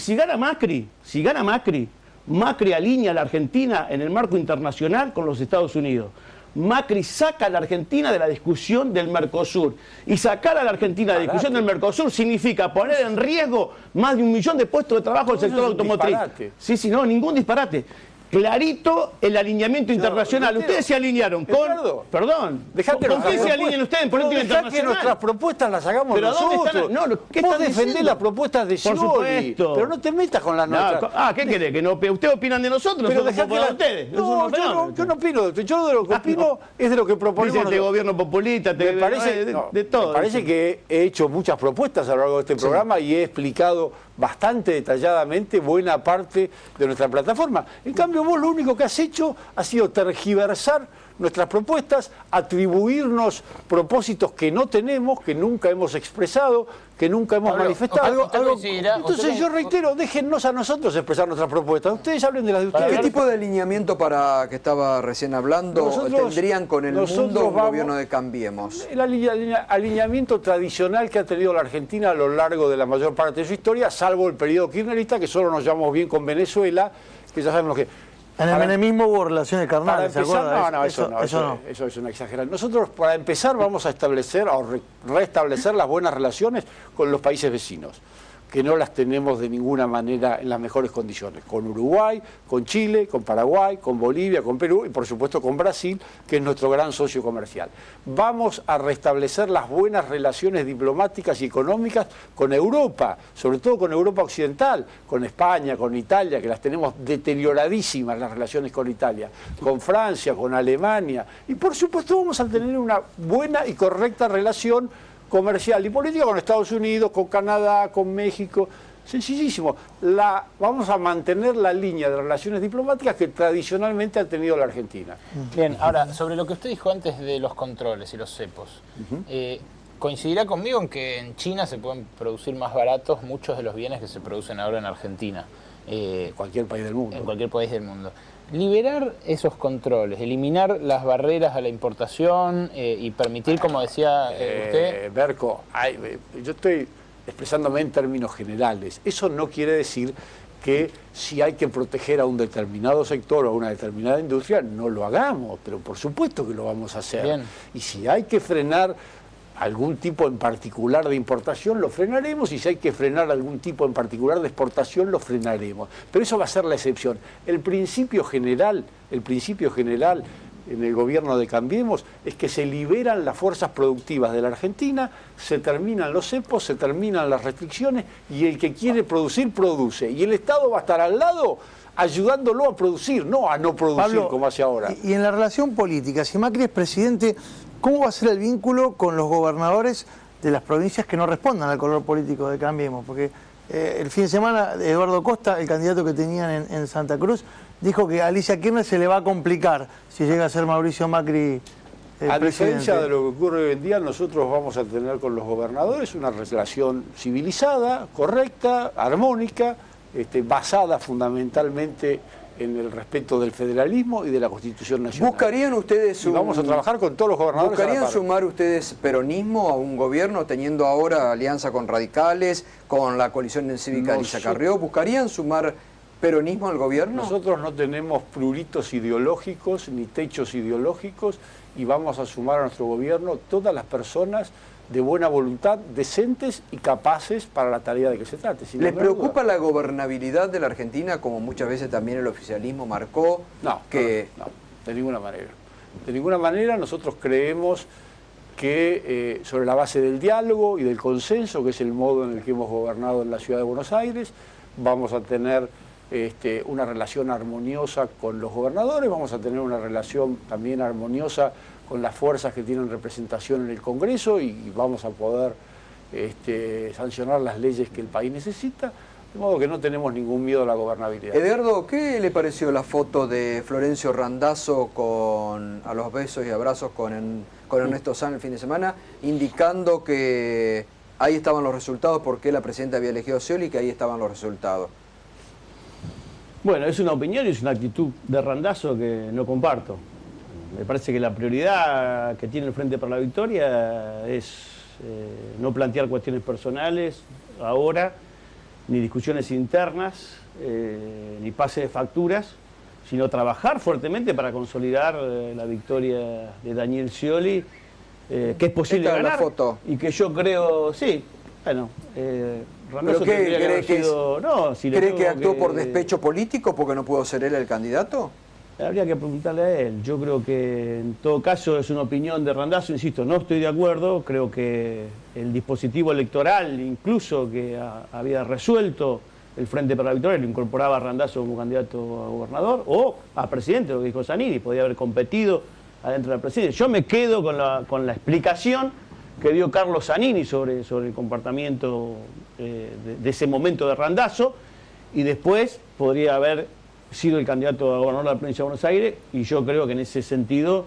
Speaker 5: si gana Macri, Macri alinea a la Argentina en el marco internacional con los Estados Unidos. Macri saca a la Argentina de la discusión del Mercosur. Y sacar a la Argentina de la discusión del Mercosur significa poner en riesgo más de 1 millón de puestos de trabajo del sector
Speaker 3: es un
Speaker 5: automotriz.
Speaker 3: disparate.
Speaker 5: Sí, no, ningún disparate. Clarito el alineamiento internacional. Ustedes se alinearon con...
Speaker 3: Edgardo,
Speaker 5: perdón.
Speaker 3: Dejate
Speaker 5: ¿Con qué se alinean ustedes en política
Speaker 3: Dejá que
Speaker 5: internacional?
Speaker 3: nuestras propuestas las hagamos
Speaker 5: ¿Pero a dónde
Speaker 3: nosotros.
Speaker 5: están? No, ¿qué
Speaker 3: Vos
Speaker 5: están
Speaker 3: defendés
Speaker 5: diciendo?
Speaker 3: las propuestas de
Speaker 5: Por
Speaker 3: Scioli,
Speaker 5: supuesto.
Speaker 3: pero no te metas con las nuestras.
Speaker 5: ¿Qué querés? ¿Que no, ustedes opinan de nosotros?
Speaker 3: Pero
Speaker 5: Nosotros
Speaker 3: dejá que
Speaker 5: opinamos
Speaker 3: la...
Speaker 5: de ustedes.
Speaker 3: No, yo no opino. Yo de lo que opino es de lo que proponemos.
Speaker 5: Dicen de
Speaker 3: nosotros.
Speaker 5: gobierno populista,
Speaker 3: Me parece,
Speaker 5: de todo.
Speaker 3: me parece que he hecho muchas propuestas a lo largo de este programa y he explicado bastante detalladamente buena parte de nuestra plataforma. En cambio, vos lo único que has hecho ha sido tergiversar nuestras propuestas, atribuirnos propósitos que no tenemos, que nunca hemos expresado, que nunca hemos
Speaker 4: Pablo,
Speaker 3: manifestado.
Speaker 4: usted coincidirá-
Speaker 3: Entonces
Speaker 4: usted-
Speaker 3: yo reitero, déjennos a nosotros expresar nuestras propuestas. Ustedes hablen de las de ustedes.
Speaker 2: ¿Qué tipo de alineamiento para que estaba recién hablando
Speaker 3: Nosotros-
Speaker 2: tendrían con el
Speaker 3: nosotros
Speaker 2: mundo un
Speaker 3: vamos-
Speaker 2: gobierno de Cambiemos?
Speaker 3: El alineamiento tradicional que ha tenido la Argentina a lo largo de la mayor parte de su historia, salvo el periodo kirchnerista, que solo nos llevamos bien con Venezuela, que ya sabemos que...
Speaker 6: En el menemismo hubo relaciones
Speaker 3: Para
Speaker 6: carnales, ¿se
Speaker 3: empezar,
Speaker 6: acuerda?
Speaker 3: eso es una exageración. Nosotros, para empezar, vamos a establecer o restablecer las buenas relaciones con los países vecinos, que no las tenemos de ninguna manera en las mejores condiciones. Con Uruguay, con Chile, con Paraguay, con Bolivia, con Perú y por supuesto con Brasil, que es nuestro gran socio comercial. Vamos a restablecer las buenas relaciones diplomáticas y económicas con Europa, sobre todo con Europa occidental, con España, con Italia, que las tenemos deterioradísimas las relaciones con Italia, con Francia, con Alemania. Y por supuesto vamos a tener una buena y correcta relación comercial y política con Estados Unidos, con Canadá, con México. Sencillísimo. Vamos a mantener la línea de relaciones diplomáticas que tradicionalmente ha tenido la Argentina.
Speaker 4: Bien, ahora, sobre lo que usted dijo antes de los controles y los cepos, ¿coincidirá conmigo en que en China se pueden producir más baratos muchos de los bienes que se producen ahora en Argentina?
Speaker 3: Cualquier país del mundo.
Speaker 4: En cualquier país del mundo. Liberar esos controles, eliminar las barreras a la importación y permitir, como decía usted...
Speaker 3: Berco, yo estoy expresándome en términos generales. Eso no quiere decir que si hay que proteger a un determinado sector o a una determinada industria, no lo hagamos, pero por supuesto que lo vamos a hacer.
Speaker 4: Bien.
Speaker 3: Y si hay que frenar algún tipo en particular de importación, lo frenaremos, y si hay que frenar algún tipo en particular de exportación, lo frenaremos. Pero eso va a ser la excepción. El principio general en el gobierno de Cambiemos es que se liberan las fuerzas productivas de la Argentina, se terminan los cepos, se terminan las restricciones, y el que quiere producir, produce. Y el Estado va a estar al lado ayudándolo a producir, no a no producir,
Speaker 6: Pablo,
Speaker 3: como hace ahora.
Speaker 6: Y en la relación política, si Macri es presidente, ¿cómo va a ser el vínculo con los gobernadores de las provincias que no respondan al color político de Cambiemos? Porque el fin de semana Eduardo Costa, el candidato que tenían en Santa Cruz, dijo que a Alicia Kirchner se le va a complicar si llega a ser Mauricio Macri
Speaker 3: A
Speaker 6: presidente.
Speaker 3: diferencia de lo que ocurre hoy en día, nosotros vamos a tener con los gobernadores una relación civilizada, correcta, armónica, basada fundamentalmente en el respeto del federalismo y de la Constitución Nacional.
Speaker 2: ¿Buscarían ustedes
Speaker 3: Y vamos a trabajar con todos los gobernadores.
Speaker 2: ¿Buscarían
Speaker 3: a la par.
Speaker 2: sumar ustedes peronismo a un gobierno teniendo ahora alianza con radicales, con la coalición en Cívica de Elisa Carrió? ¿Buscarían sumar peronismo al gobierno?
Speaker 3: Nosotros no tenemos pruritos ideológicos ni techos ideológicos, y vamos a sumar a nuestro gobierno todas las personas de buena voluntad, decentes y capaces para la tarea de que se trate. sin
Speaker 2: ¿Les
Speaker 3: ninguna
Speaker 2: preocupa
Speaker 3: duda.
Speaker 2: la gobernabilidad de la Argentina, como muchas veces también el oficialismo marcó?
Speaker 3: No,
Speaker 2: que
Speaker 3: no, de ninguna manera. De ninguna manera. Nosotros creemos que sobre la base del diálogo y del consenso, que es el modo en el que hemos gobernado en la Ciudad de Buenos Aires, vamos a tener una relación armoniosa con los gobernadores, vamos a tener una relación también armoniosa con las fuerzas que tienen representación en el Congreso y vamos a poder sancionar las leyes que el país necesita, de modo que no tenemos ningún miedo a la gobernabilidad.
Speaker 2: Edgardo, ¿qué le pareció la foto de Florencio Randazzo a los besos y abrazos con Ernesto Sanz el fin de semana, indicando que ahí estaban los resultados, porque la presidenta había elegido a Scioli y que ahí estaban los resultados?
Speaker 5: Bueno, es una opinión y es una actitud de Randazzo que no comparto. Me parece que la prioridad que tiene el Frente para la Victoria es no plantear cuestiones personales ahora, ni discusiones internas, ni pase de facturas, sino trabajar fuertemente para consolidar la victoria de Daniel Scioli, que es posible ganar.
Speaker 2: La foto.
Speaker 5: Y que yo creo, sí, bueno, Randazzo
Speaker 2: ¿Pero
Speaker 5: tendría que haber sido... No, si le
Speaker 2: ¿Cree
Speaker 5: tengo
Speaker 2: que actuó por despecho político porque no pudo ser él el candidato?
Speaker 5: Habría que preguntarle a él. Yo creo que en todo caso es una opinión de Randazzo, insisto, no estoy de acuerdo. Creo que el dispositivo electoral, incluso que había resuelto el Frente para la Victoria, lo incorporaba a Randazzo como candidato a gobernador o a presidente, lo que dijo Zanini, podía haber competido adentro de la presidencia. Yo me quedo con la explicación que dio Carlos Zanini sobre el comportamiento de ese momento de Randazzo, y después podría haber sido el candidato a gobernador de la provincia de Buenos Aires, y yo creo que en ese sentido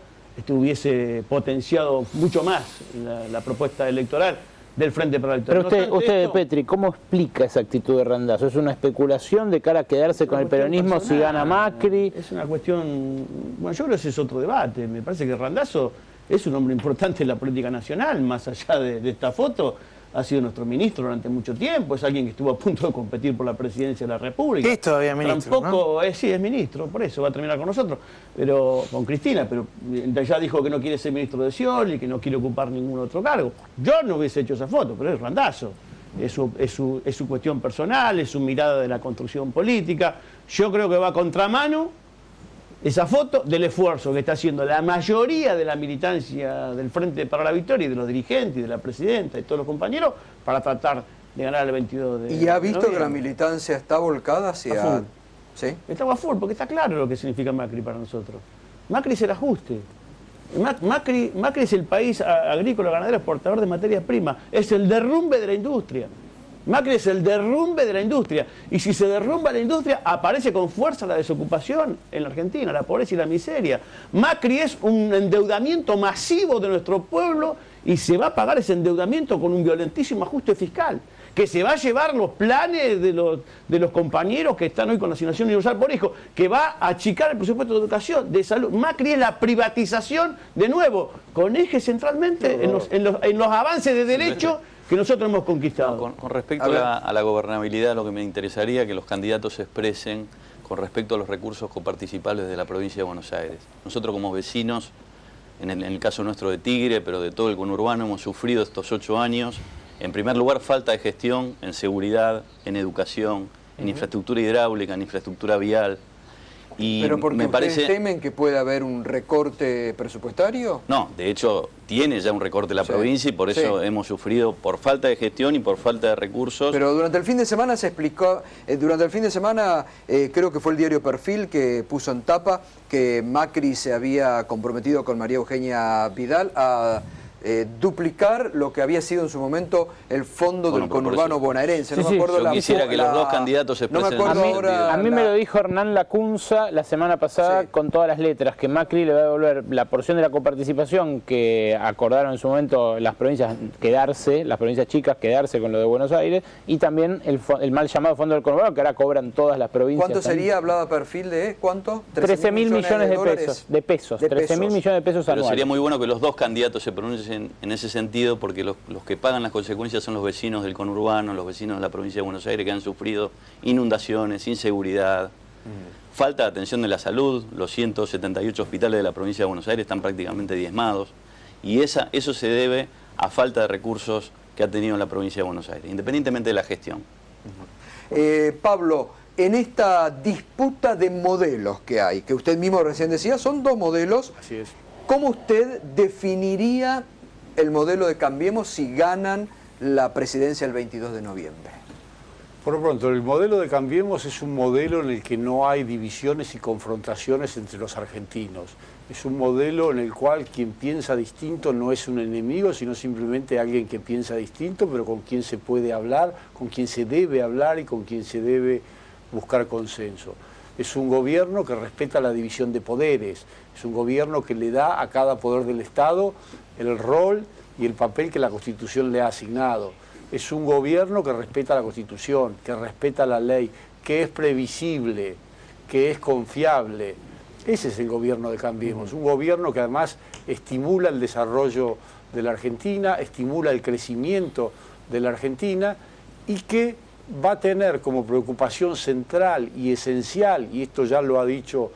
Speaker 5: hubiese potenciado mucho más la propuesta electoral del Frente para la Victoria.
Speaker 4: Pero usted, Petri, ¿cómo explica esa actitud de Randazzo? ¿Es una especulación de cara a quedarse con el peronismo personal, si gana Macri?
Speaker 5: Es una cuestión... Bueno, yo creo que ese es otro debate. Me parece que Randazzo es un hombre importante en la política nacional, más allá de esta foto. Ha sido nuestro ministro durante mucho tiempo, es alguien que estuvo a punto de competir por la presidencia de la República.
Speaker 6: Es todavía ministro,
Speaker 5: Tampoco, ¿no? Sí, es ministro, por eso va a terminar con nosotros, pero con Cristina, pero ya dijo que no quiere ser ministro de Scioli, que no quiere ocupar ningún otro cargo. Yo no hubiese hecho esa foto, pero es Randazzo. Es su cuestión personal, es su mirada de la construcción política. Yo creo que va a contramano esa foto del esfuerzo que está haciendo la mayoría de la militancia del Frente para la Victoria y de los dirigentes y de la presidenta y todos los compañeros para tratar de ganar el 22 de
Speaker 2: ¿Y ha visto
Speaker 5: noviembre.
Speaker 2: que la militancia está volcada hacia...?
Speaker 5: A full.
Speaker 2: ¿Sí?
Speaker 5: Estamos a full, porque está claro lo que significa Macri para nosotros. Macri es el ajuste. Macri es el país agrícola, ganadero, exportador de materias primas. Es el derrumbe de la industria. Macri es el derrumbe de la industria. Y si se derrumba la industria, aparece con fuerza la desocupación en la Argentina, la pobreza y la miseria. Macri es un endeudamiento masivo de nuestro pueblo y se va a pagar ese endeudamiento con un violentísimo ajuste fiscal, que se va a llevar los planes de los compañeros que están hoy con la asignación universal por hijo, que va a achicar el presupuesto de educación, de salud. Macri es la privatización, de nuevo, con eje centralmente en los avances de derecho que nosotros hemos conquistado.
Speaker 1: Con respecto a la gobernabilidad, lo que me interesaría que los candidatos se expresen con respecto a los recursos coparticipables de la provincia de Buenos Aires. Nosotros como vecinos, en el caso nuestro de Tigre, pero de todo el conurbano, hemos sufrido estos 8 años, en primer lugar, falta de gestión en seguridad, en educación, en infraestructura hidráulica, en infraestructura vial. Y
Speaker 2: ¿Pero porque
Speaker 1: me
Speaker 2: ustedes
Speaker 1: parece...
Speaker 2: temen que pueda haber un recorte presupuestario?
Speaker 1: No, de hecho tiene ya un recorte la provincia y por eso hemos sufrido por falta de gestión y por falta de recursos.
Speaker 2: Pero durante el fin de semana se explicó, creo que fue el diario Perfil que puso en tapa que Macri se había comprometido con María Eugenia Vidal a duplicar lo que había sido en su momento el fondo del conurbano bonaerense.
Speaker 4: Sí,
Speaker 2: no me acuerdo
Speaker 1: yo quisiera que los dos candidatos se expresen.
Speaker 2: No me acuerdo ahora.
Speaker 4: A mí me lo dijo Hernán Lacunza la semana pasada con todas las letras, que Macri le va a devolver la porción de la coparticipación que acordaron en su momento las provincias chicas quedarse con lo de Buenos Aires, y también el mal llamado fondo del conurbano, que ahora cobran todas las provincias.
Speaker 2: ¿Cuánto sería, hablaba Perfil, de cuánto?
Speaker 4: 13.000 millones de pesos. 13.000 millones de pesos
Speaker 1: Pero
Speaker 4: anuales.
Speaker 1: sería muy bueno que los dos candidatos se pronuncien en ese sentido, porque los que pagan las consecuencias son los vecinos del conurbano, los vecinos de la provincia de Buenos Aires, que han sufrido inundaciones, inseguridad, falta de atención de la salud. Los 178 hospitales de la provincia de Buenos Aires están prácticamente diezmados, y eso se debe a falta de recursos que ha tenido la provincia de Buenos Aires, independientemente de la gestión.
Speaker 2: Pablo, en esta disputa de modelos que hay, que usted mismo recién decía, son dos modelos.
Speaker 3: Así es.
Speaker 2: ¿Cómo usted definiría el modelo de Cambiemos si ganan la presidencia el 22 de noviembre?
Speaker 3: Por lo pronto, el modelo de Cambiemos es un modelo en el que no hay divisiones y confrontaciones entre los argentinos. Es un modelo en el cual quien piensa distinto no es un enemigo, sino simplemente alguien que piensa distinto, pero con quien se puede hablar, con quien se debe hablar y con quien se debe buscar consenso. Es un gobierno que respeta la división de poderes, es un gobierno que le da a cada poder del Estado el rol y el papel que la Constitución le ha asignado. Es un gobierno que respeta la Constitución, que respeta la ley, que es previsible, que es confiable. Ese es el gobierno de Cambiemos, un gobierno que además estimula el desarrollo de la Argentina, estimula el crecimiento de la Argentina y que va a tener como preocupación central y esencial, y esto ya lo ha dicho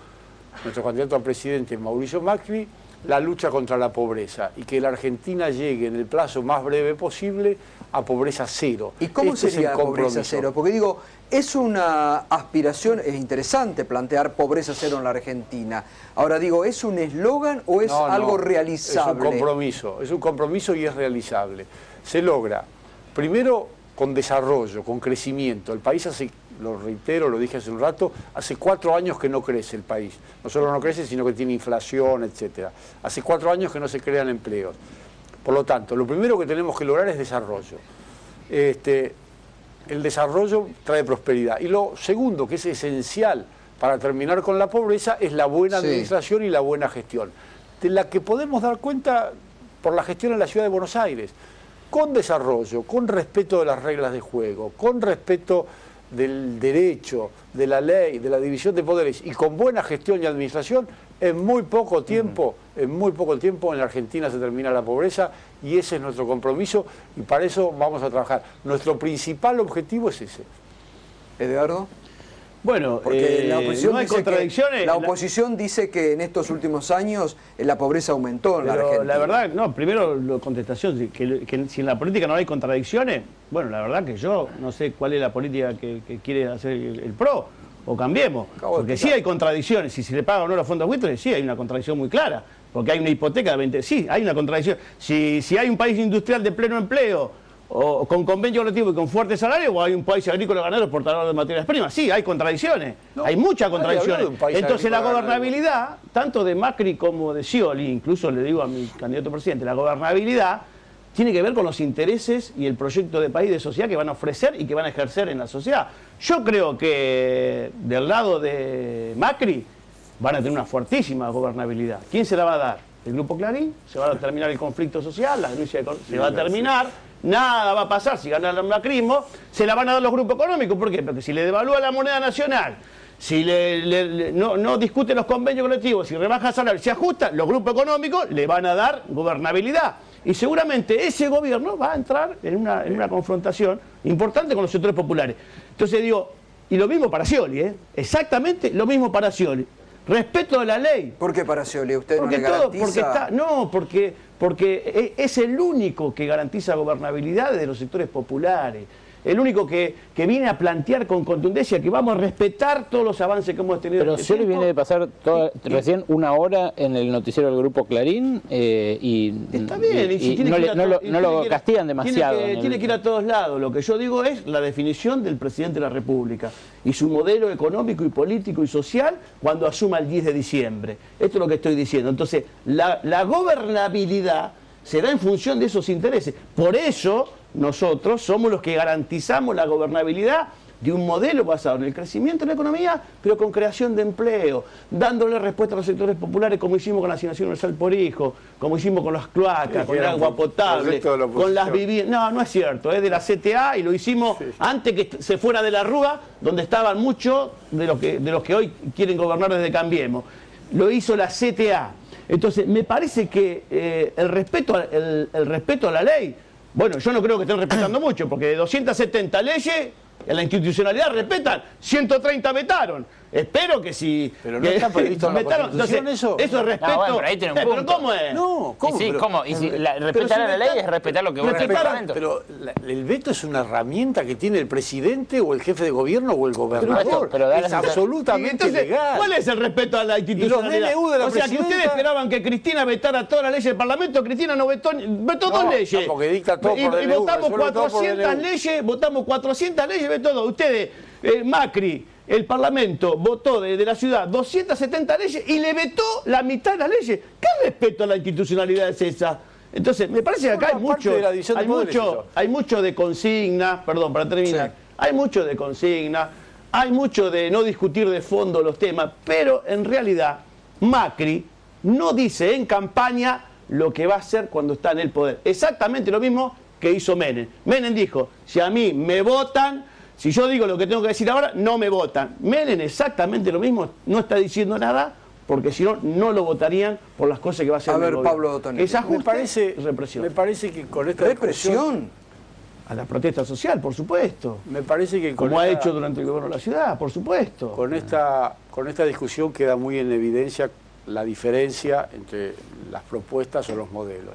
Speaker 3: nuestro candidato a presidente Mauricio Macri, la lucha contra la pobreza y que la Argentina llegue en el plazo más breve posible a pobreza cero.
Speaker 2: ¿Y cómo sería
Speaker 3: el
Speaker 2: pobreza cero? Porque digo, es una aspiración, es interesante plantear pobreza cero en la Argentina. Ahora digo, ¿es un eslogan o es algo realizable?
Speaker 3: Es un compromiso y es realizable. Se logra, primero, con desarrollo, con crecimiento. El país hace, lo reitero, lo dije hace un rato, hace 4 años que no crece el país. No solo no crece, sino que tiene inflación, etc. Hace 4 años que no se crean empleos. Por lo tanto, lo primero que tenemos que lograr es desarrollo. El desarrollo trae prosperidad. Y lo segundo, que es esencial para terminar con la pobreza, es la buena administración y la buena gestión, de la que podemos dar cuenta por la gestión en la ciudad de Buenos Aires. Con desarrollo, con respeto de las reglas de juego, con respeto del derecho, de la ley, de la división de poderes y con buena gestión y administración, en muy poco tiempo en la Argentina se termina la pobreza y ese es nuestro compromiso y para eso vamos a trabajar. Nuestro principal objetivo es ese.
Speaker 2: Edgardo.
Speaker 5: Bueno,
Speaker 2: porque la oposición
Speaker 5: no hay
Speaker 2: dice
Speaker 5: contradicciones.
Speaker 2: La oposición dice que en estos últimos años la pobreza aumentó en la Argentina.
Speaker 5: La verdad, no, primero la contestación, que si en la política no hay contradicciones, bueno, la verdad que yo no sé cuál es la política que quiere hacer el PRO, o Cambiemos, porque sí hay contradicciones, si se le paga o no los fondos buitres, sí hay una contradicción muy clara, porque hay una hipoteca de 20, sí, hay una contradicción. Si hay un país industrial de pleno empleo, o con convenio colectivo y con fuerte salario, o hay un país agrícola ganadero exportador de materias primas. Sí, hay contradicciones, hay muchas contradicciones. Entonces la gobernabilidad, tanto de Macri como de Scioli, incluso le digo a mi candidato presidente, la gobernabilidad tiene que ver con los intereses y el proyecto de país, de sociedad que van a ofrecer y que van a ejercer en la sociedad. Yo creo que del lado de Macri van a tener una fuertísima gobernabilidad. ¿Quién se la va a dar? El Grupo Clarín, se va a terminar el conflicto social, la denuncia se va a terminar. Nada va a pasar si gana el macrismo, se la van a dar los grupos económicos. ¿Por qué? Porque si le devalúa la moneda nacional, si no discute los convenios colectivos, si rebaja salario, si ajusta, los grupos económicos le van a dar gobernabilidad. Y seguramente ese gobierno va a entrar en una confrontación importante con los sectores populares. Entonces digo, y lo mismo para Scioli, exactamente lo mismo para Scioli. Respeto de la ley.
Speaker 2: ¿Por qué para Scioli? ¿Usted
Speaker 5: porque
Speaker 2: no le garantiza?
Speaker 5: Porque es el único que garantiza gobernabilidad de los sectores populares. El único que viene a plantear con contundencia que vamos a respetar todos los avances que hemos tenido.
Speaker 4: Pero Scioli viene de pasar recién 1 hora en el noticiero del Grupo Clarín y
Speaker 5: está bien,
Speaker 4: y no lo castigan demasiado.
Speaker 5: Tiene que ir a todos lados. Lo que yo digo es la definición del presidente de la República y su modelo económico y político y social cuando asuma el 10 de diciembre. Esto es lo que estoy diciendo. Entonces, la gobernabilidad se da en función de esos intereses. Por eso nosotros somos los que garantizamos la gobernabilidad de un modelo basado en el crecimiento de la economía, pero con creación de empleo, dándole respuesta a los sectores populares como hicimos con la asignación universal por hijo, como hicimos con las cloacas, con el agua potable, con las viviendas. No es cierto, es de la CTA y lo hicimos antes que se fuera de la Rúa, donde estaban muchos de los que hoy quieren gobernar desde Cambiemos. Lo hizo la CTA. Entonces, me parece que el respeto a la ley, bueno, yo no creo que estén respetando mucho, porque de 270 leyes, en la institucionalidad respetan, 130 vetaron. espero que si...
Speaker 3: Pero no está previsto en la Constitución eso.
Speaker 5: Eso es respeto.
Speaker 4: No, bueno, pero ahí tiene un punto.
Speaker 5: ¿Pero cómo es?
Speaker 3: No, ¿cómo?
Speaker 4: Y sí,
Speaker 3: Pero-
Speaker 4: ¿cómo? Y si
Speaker 3: pero
Speaker 4: respetar
Speaker 3: si
Speaker 4: a la ley
Speaker 3: vetar-
Speaker 4: es respetar lo que vos el
Speaker 5: respetar-
Speaker 4: Parlamento.
Speaker 3: Pero el veto es una herramienta que tiene el presidente o el jefe de gobierno o el gobernador.
Speaker 4: pero da la
Speaker 3: es
Speaker 4: sensación-
Speaker 3: absolutamente
Speaker 5: Entonces,
Speaker 3: legal.
Speaker 5: ¿cuál es el respeto a la institucionalidad?
Speaker 3: DNU de la
Speaker 5: o sea, que
Speaker 3: presidenta-
Speaker 5: ustedes esperaban que Cristina vetara todas las leyes del Parlamento, Cristina no vetó dos leyes.
Speaker 3: no, porque dicta todo
Speaker 5: y,
Speaker 3: por
Speaker 5: y
Speaker 3: DNU,
Speaker 5: votamos
Speaker 3: resuelve todo por
Speaker 5: 400
Speaker 3: DNU.
Speaker 5: leyes, votamos 400 leyes, vetó todo. Ustedes, Macri, el Parlamento votó de la ciudad 270 leyes y le vetó la mitad de las leyes. ¿Qué respeto a la institucionalidad es esa? Entonces, me parece que acá hay
Speaker 3: Forma parte
Speaker 5: mucho,
Speaker 3: de la división de
Speaker 5: hay
Speaker 3: poderes,
Speaker 5: mucho,
Speaker 3: eso.
Speaker 5: hay mucho de consigna, perdón, para terminar,
Speaker 2: Sí.
Speaker 5: hay mucho de consigna, hay mucho de no discutir de fondo los temas, pero en realidad Macri no dice en campaña lo que va a hacer cuando está en el poder. Exactamente lo mismo que hizo Menem. Menem dijo, si a mí me votan, si yo digo lo que tengo que decir ahora, no me votan. Menem exactamente lo mismo, no está diciendo nada, porque si no, no lo votarían por las cosas que va a hacer
Speaker 2: A
Speaker 5: el
Speaker 2: ver,
Speaker 5: gobierno.
Speaker 2: Pablo Tonelli.
Speaker 5: Es ajuste,
Speaker 3: me
Speaker 5: represión.
Speaker 3: parece que con esta discusión,
Speaker 2: ¿Represión?
Speaker 5: A la protesta social, por supuesto.
Speaker 3: me parece que con
Speaker 5: Como ha
Speaker 3: esta-
Speaker 5: hecho durante el gobierno de la ciudad, por supuesto.
Speaker 3: Con esta discusión queda muy en evidencia la diferencia entre las propuestas o los modelos.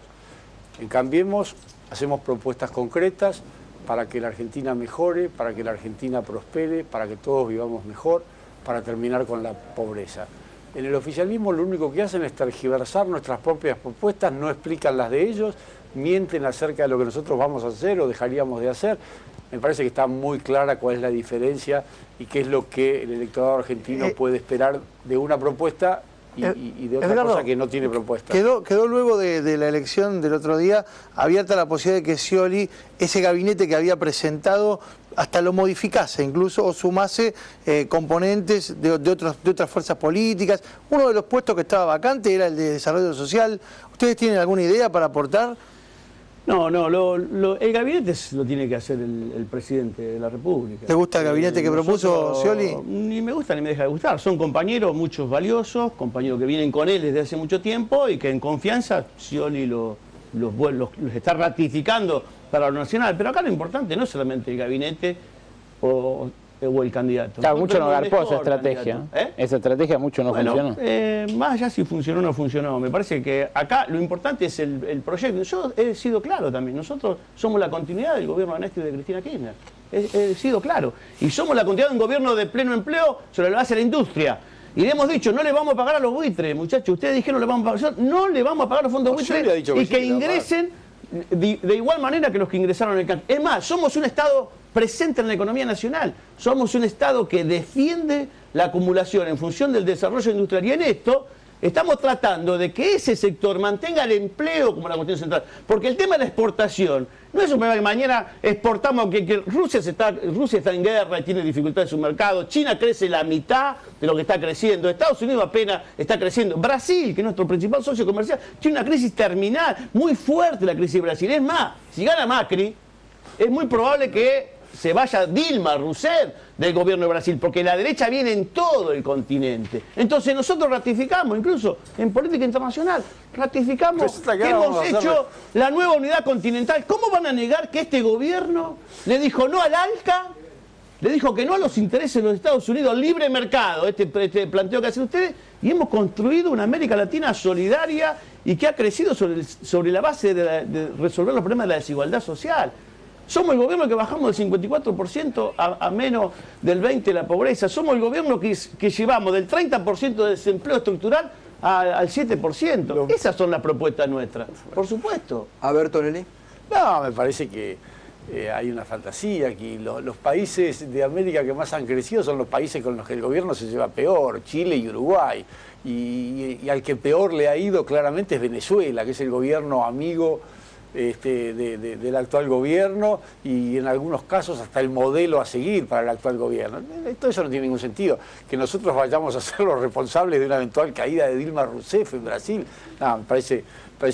Speaker 3: En Cambiemos hacemos propuestas concretas para que la Argentina mejore, para que la Argentina prospere, para que todos vivamos mejor, para terminar con la pobreza. En el oficialismo lo único que hacen es tergiversar nuestras propias propuestas, no explican las de ellos, mienten acerca de lo que nosotros vamos a hacer o dejaríamos de hacer. Me parece que está muy clara cuál es la diferencia y qué es lo que el electorado argentino puede esperar de una propuesta y de otra
Speaker 6: Edgardo,
Speaker 3: cosa que no tiene propuesta.
Speaker 6: Quedó luego de la elección del otro día abierta la posibilidad de que Scioli, ese gabinete que había presentado, hasta lo modificase incluso o sumase componentes de otras fuerzas políticas. Uno de los puestos que estaba vacante era el de desarrollo social. ¿Ustedes tienen alguna idea para aportar?
Speaker 5: No, el gabinete lo tiene que hacer el presidente de la República.
Speaker 6: ¿Te gusta el gabinete que propuso Scioli?
Speaker 5: Ni me gusta ni me deja de gustar. Son compañeros, muchos valiosos, compañeros que vienen con él desde hace mucho tiempo y que en confianza Scioli los está ratificando para lo nacional. Pero acá lo importante no es solamente el gabinete o el candidato.
Speaker 4: Claro, mucho no
Speaker 5: Nosotros
Speaker 4: garpó esa
Speaker 5: mejor
Speaker 4: estrategia.
Speaker 5: candidato.
Speaker 4: Esa estrategia mucho no
Speaker 5: Bueno,
Speaker 4: funcionó.
Speaker 5: más allá si funcionó o no funcionó, me parece que acá lo importante es el proyecto. Yo he sido claro también, nosotros somos la continuidad del gobierno de Néstor y de Cristina Kirchner. He sido claro. Y somos la continuidad de un gobierno de pleno empleo sobre la base de la industria. Y le hemos dicho, no le vamos a pagar a los buitres, muchachos. Ustedes dijeron, no le vamos a pagar. No le vamos a pagar a los fondos
Speaker 3: No,
Speaker 5: buitres
Speaker 3: Scioli ha dicho que
Speaker 5: y
Speaker 3: sí,
Speaker 5: que
Speaker 3: que le va a pagar.
Speaker 5: ingresen de igual manera que los que ingresaron en el campo. Es más, somos un Estado presente en la economía nacional. Somos un Estado que defiende la acumulación en función del desarrollo industrial. Y en esto estamos tratando de que ese sector mantenga el empleo como la cuestión central. Porque el tema de la exportación no es un problema que mañana exportamos, que Rusia está en guerra y tiene dificultades en su mercado. China crece la mitad de lo que está creciendo. Estados Unidos apenas está creciendo. Brasil, que es nuestro principal socio comercial, tiene una crisis terminal, muy fuerte la crisis de Brasil. Es más, si gana Macri, es muy probable que se vaya Dilma Rousseff del gobierno de Brasil, porque la derecha viene en todo el continente. Entonces nosotros ratificamos, incluso en política internacional, ratificamos
Speaker 3: Pues esta
Speaker 5: que
Speaker 3: cara vamos
Speaker 5: hemos
Speaker 3: a hacerle.
Speaker 5: hecho la nueva unidad continental. ¿Cómo van a negar que este gobierno le dijo no al ALCA? Le dijo que no a los intereses de los Estados Unidos, libre mercado, este planteo que hacen ustedes, y hemos construido una América Latina solidaria y que ha crecido sobre la base de resolver los problemas de la desigualdad social. Somos el gobierno que bajamos del 54% a menos del 20% de la pobreza. Somos el gobierno que llevamos del 30% de desempleo estructural al 7%. Esas son las propuestas nuestras, por supuesto.
Speaker 2: A ver, Tonelli.
Speaker 3: No, me parece que hay una fantasía aquí. Los países de América que más han crecido son los países con los que el gobierno se lleva peor, Chile y Uruguay. Y al que peor le ha ido claramente es Venezuela, que es el gobierno amigo del actual gobierno y en algunos casos hasta el modelo a seguir para el actual gobierno. Todo eso no tiene ningún sentido. Que nosotros vayamos a ser los responsables de una eventual caída de Dilma Rousseff en Brasil, no, me parece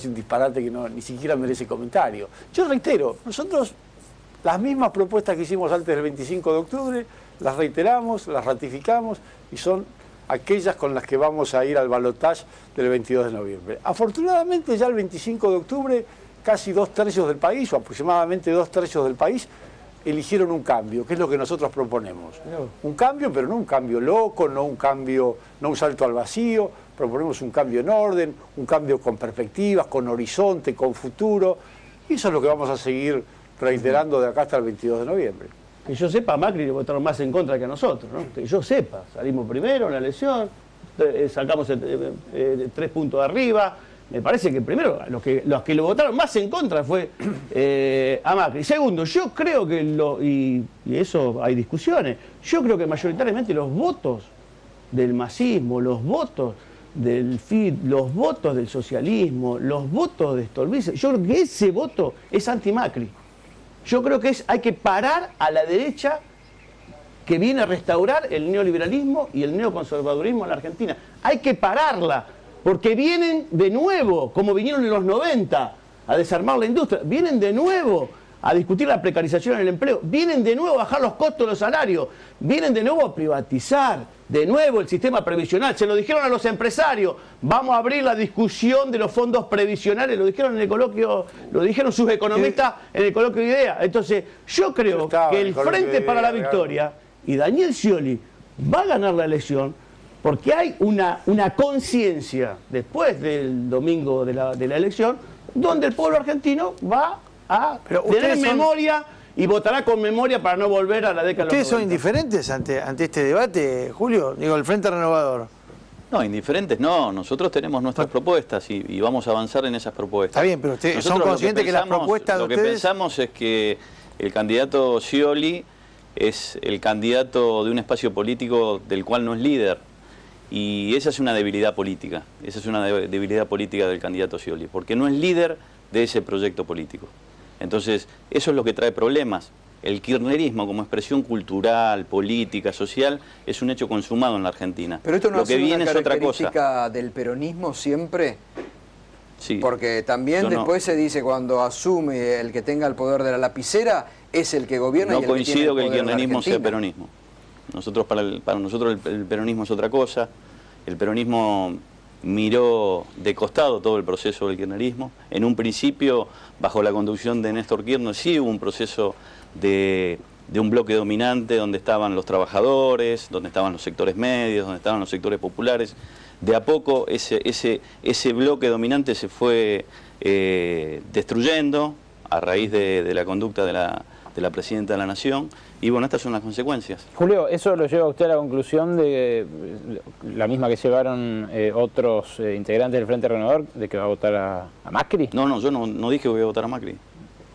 Speaker 3: un disparate que ni siquiera merece comentario. Yo reitero, nosotros las mismas propuestas que hicimos antes del 25 de octubre, las reiteramos, las ratificamos y son aquellas con las que vamos a ir al balotaje del 22 de noviembre. Afortunadamente ya el 25 de octubre casi 2/3 del país, o aproximadamente 2/3 del país, eligieron un cambio, que es lo que nosotros proponemos. Un cambio, pero no un cambio loco, no un cambio, no un salto al vacío. Proponemos un cambio en orden, un cambio con perspectivas, con horizonte, con futuro. Y eso es lo que vamos a seguir reiterando de acá hasta el 22 de noviembre.
Speaker 5: Que yo sepa, Macri le votaron más en contra que a nosotros, ¿no? Que yo sepa, salimos primero en la elección, sacamos 3 puntos de arriba. Me parece que primero los que lo votaron más en contra fue a Macri. Segundo, yo creo que, y eso hay discusiones, yo creo que mayoritariamente los votos del masismo, los votos del FID, los votos del socialismo, los votos de Stolbizer, yo creo que ese voto es anti-Macri. Yo creo que hay que parar a la derecha que viene a restaurar el neoliberalismo y el neoconservadurismo en la Argentina. Hay que pararla, porque vienen de nuevo, como vinieron en los 90, a desarmar la industria, vienen de nuevo a discutir la precarización en el empleo, vienen de nuevo a bajar los costos de los salarios, vienen de nuevo a privatizar, de nuevo el sistema previsional. Se lo dijeron a los empresarios, vamos a abrir la discusión de los fondos previsionales, lo dijeron en el coloquio, lo dijeron sus economistas en el coloquio de ideas. Entonces, yo creo que el Frente para la Victoria y Daniel Scioli va a ganar la elección porque hay una conciencia después del domingo de la elección donde el pueblo argentino va a tener memoria y votará con memoria para no volver a la década de los 90.
Speaker 6: ¿Ustedes son indiferentes ante este debate, Julio? Digo, el Frente Renovador.
Speaker 1: No, indiferentes no. Nosotros tenemos nuestras propuestas y vamos a avanzar en esas propuestas.
Speaker 6: Está bien, pero ustedes son conscientes que las propuestas de ustedes...
Speaker 1: Lo que pensamos es que el candidato Scioli es el candidato de un espacio político del cual no es líder. Y esa es una debilidad política. Esa es una debilidad política del candidato Scioli, porque no es líder de ese proyecto político. Entonces, eso es lo que trae problemas. El kirchnerismo como expresión cultural, política, social, es un hecho consumado en la Argentina.
Speaker 2: Pero esto no
Speaker 1: lo que viene es otra cosa.
Speaker 2: ¿Característica del peronismo siempre?
Speaker 1: Sí.
Speaker 2: Porque también después se dice cuando asume el que tenga el poder de la lapicera, es el que gobierna y el que tiene el poder.
Speaker 1: No coincido que el kirchnerismo sea peronismo. Para nosotros el peronismo es otra cosa. El peronismo miró de costado todo el proceso del kirchnerismo. En un principio, bajo la conducción de Néstor Kirchner, sí hubo un proceso de un bloque dominante donde estaban los trabajadores, donde estaban los sectores medios, donde estaban los sectores populares. De a poco ese bloque dominante se fue destruyendo a raíz de la conducta de la Presidenta de la Nación. Y bueno, estas son las consecuencias.
Speaker 4: Julio, ¿eso lo lleva a usted a la conclusión de la misma que llevaron otros integrantes del Frente Renovador, de que va a votar a Macri?
Speaker 1: No, yo no dije que voy a votar a Macri.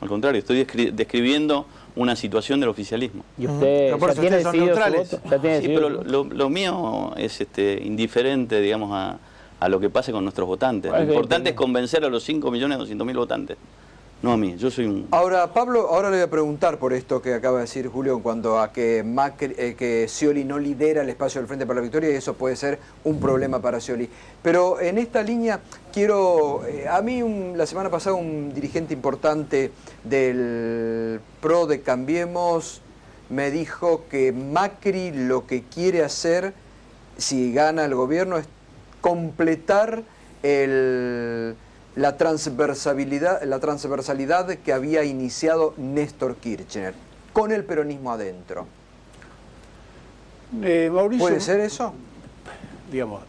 Speaker 1: Al contrario, estoy describiendo una situación del oficialismo.
Speaker 4: ¿Y usted ya tiene decidido su voto?
Speaker 1: Sí, pero lo mío es indiferente, digamos, a lo que pase con nuestros votantes. Lo importante es convencer a los 5.200.000 votantes. No a mí, yo soy un...
Speaker 2: Ahora, Pablo, ahora le voy a preguntar por esto que acaba de decir Julio en cuanto a que que Scioli no lidera el espacio del Frente para la Victoria y eso puede ser un problema para Scioli. Pero en esta línea quiero... a mí la semana pasada un dirigente importante del PRO de Cambiemos me dijo que Macri lo que quiere hacer, si gana el gobierno, es completar la transversalidad que había iniciado Néstor Kirchner, con el peronismo adentro.
Speaker 3: Mauricio,
Speaker 2: ¿Puede ser eso?
Speaker 3: Digamos,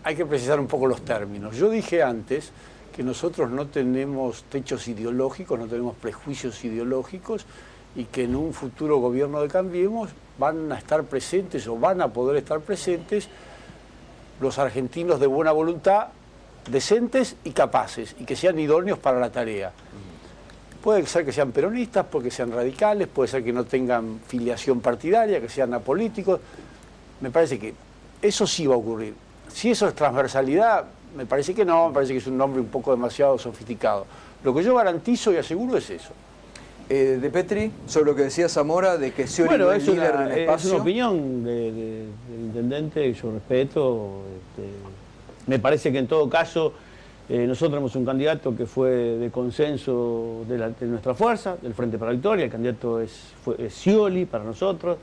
Speaker 3: hay que precisar un poco los términos. Yo dije antes que nosotros no tenemos techos ideológicos, no tenemos prejuicios ideológicos y que en un futuro gobierno de Cambiemos van a estar presentes o van a poder estar presentes los argentinos de buena voluntad, decentes y capaces, y que sean idóneos para la tarea. Puede ser que sean peronistas, puede que sean radicales, puede ser que no tengan filiación partidaria, que sean apolíticos. Me parece que eso sí va a ocurrir. Si eso es transversalidad, me parece que no, me parece que es un nombre un poco demasiado sofisticado. Lo que yo garantizo y aseguro es eso.
Speaker 2: De Petri, sobre lo que decía Zamora, de que Scioli no es líder del espacio.
Speaker 5: Es una opinión del intendente que yo respeto. Me parece que en todo caso nosotros tenemos un candidato que fue de consenso de nuestra fuerza, del Frente para la Victoria. El candidato es Scioli para nosotros.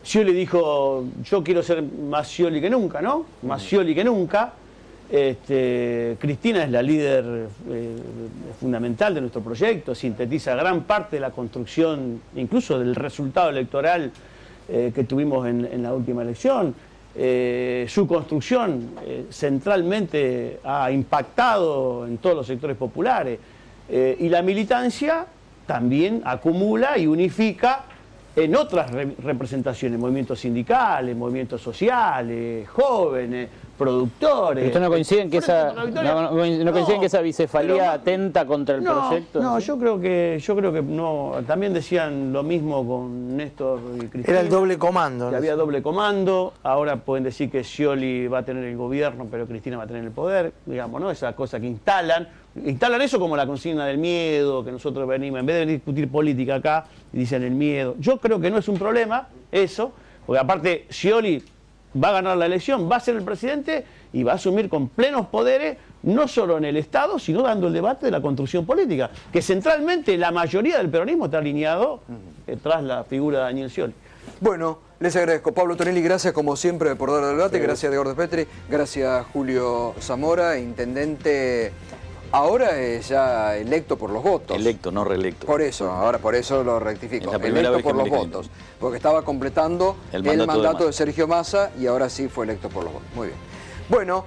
Speaker 5: Scioli dijo, yo quiero ser más Scioli que nunca, ¿no? Más Scioli que nunca. Cristina es la líder fundamental de nuestro proyecto, sintetiza gran parte de la construcción, incluso del resultado electoral que tuvimos en la última elección. Su construcción centralmente ha impactado en todos los sectores populares, y la militancia también acumula y unifica en otras representaciones, movimientos sindicales, movimientos sociales, jóvenes, productores.
Speaker 4: ¿Usted no coincide en que esa bicefalía atenta contra el proyecto?
Speaker 5: No, yo creo que no. También decían lo mismo con Néstor y Cristina.
Speaker 6: Era el doble comando.
Speaker 5: Que había doble comando. Ahora pueden decir que Scioli va a tener el gobierno, pero Cristina va a tener el poder. Digamos, ¿no? Esa cosa que instalan eso como la consigna del miedo, que nosotros venimos, en vez de discutir política acá, dicen el miedo. Yo creo que no es un problema eso, porque aparte Scioli va a ganar la elección, va a ser el presidente y va a asumir con plenos poderes, no solo en el Estado, sino dando el debate de la construcción política, que centralmente la mayoría del peronismo está alineado tras la figura de Daniel Scioli.
Speaker 2: Bueno, les agradezco. Pablo Tonelli, gracias como siempre por dar el debate, gracias Edgardo Petri, gracias Julio Zamora, intendente. Ahora es ya electo por los votos.
Speaker 1: Electo, no reelecto.
Speaker 2: Por eso, ahora por eso lo rectifico.
Speaker 1: Es la primera
Speaker 2: electo
Speaker 1: vez que
Speaker 2: por los
Speaker 1: me elegí.
Speaker 2: votos. Porque estaba completando el mandato de Sergio Massa y ahora sí fue electo por los votos. Muy bien. Bueno,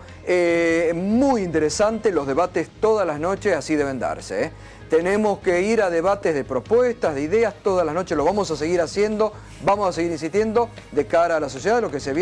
Speaker 2: muy interesante los debates todas las noches, así deben darse. Tenemos que ir a debates de propuestas, de ideas todas las noches, lo vamos a seguir haciendo, vamos a seguir insistiendo de cara a la sociedad, lo que se viene.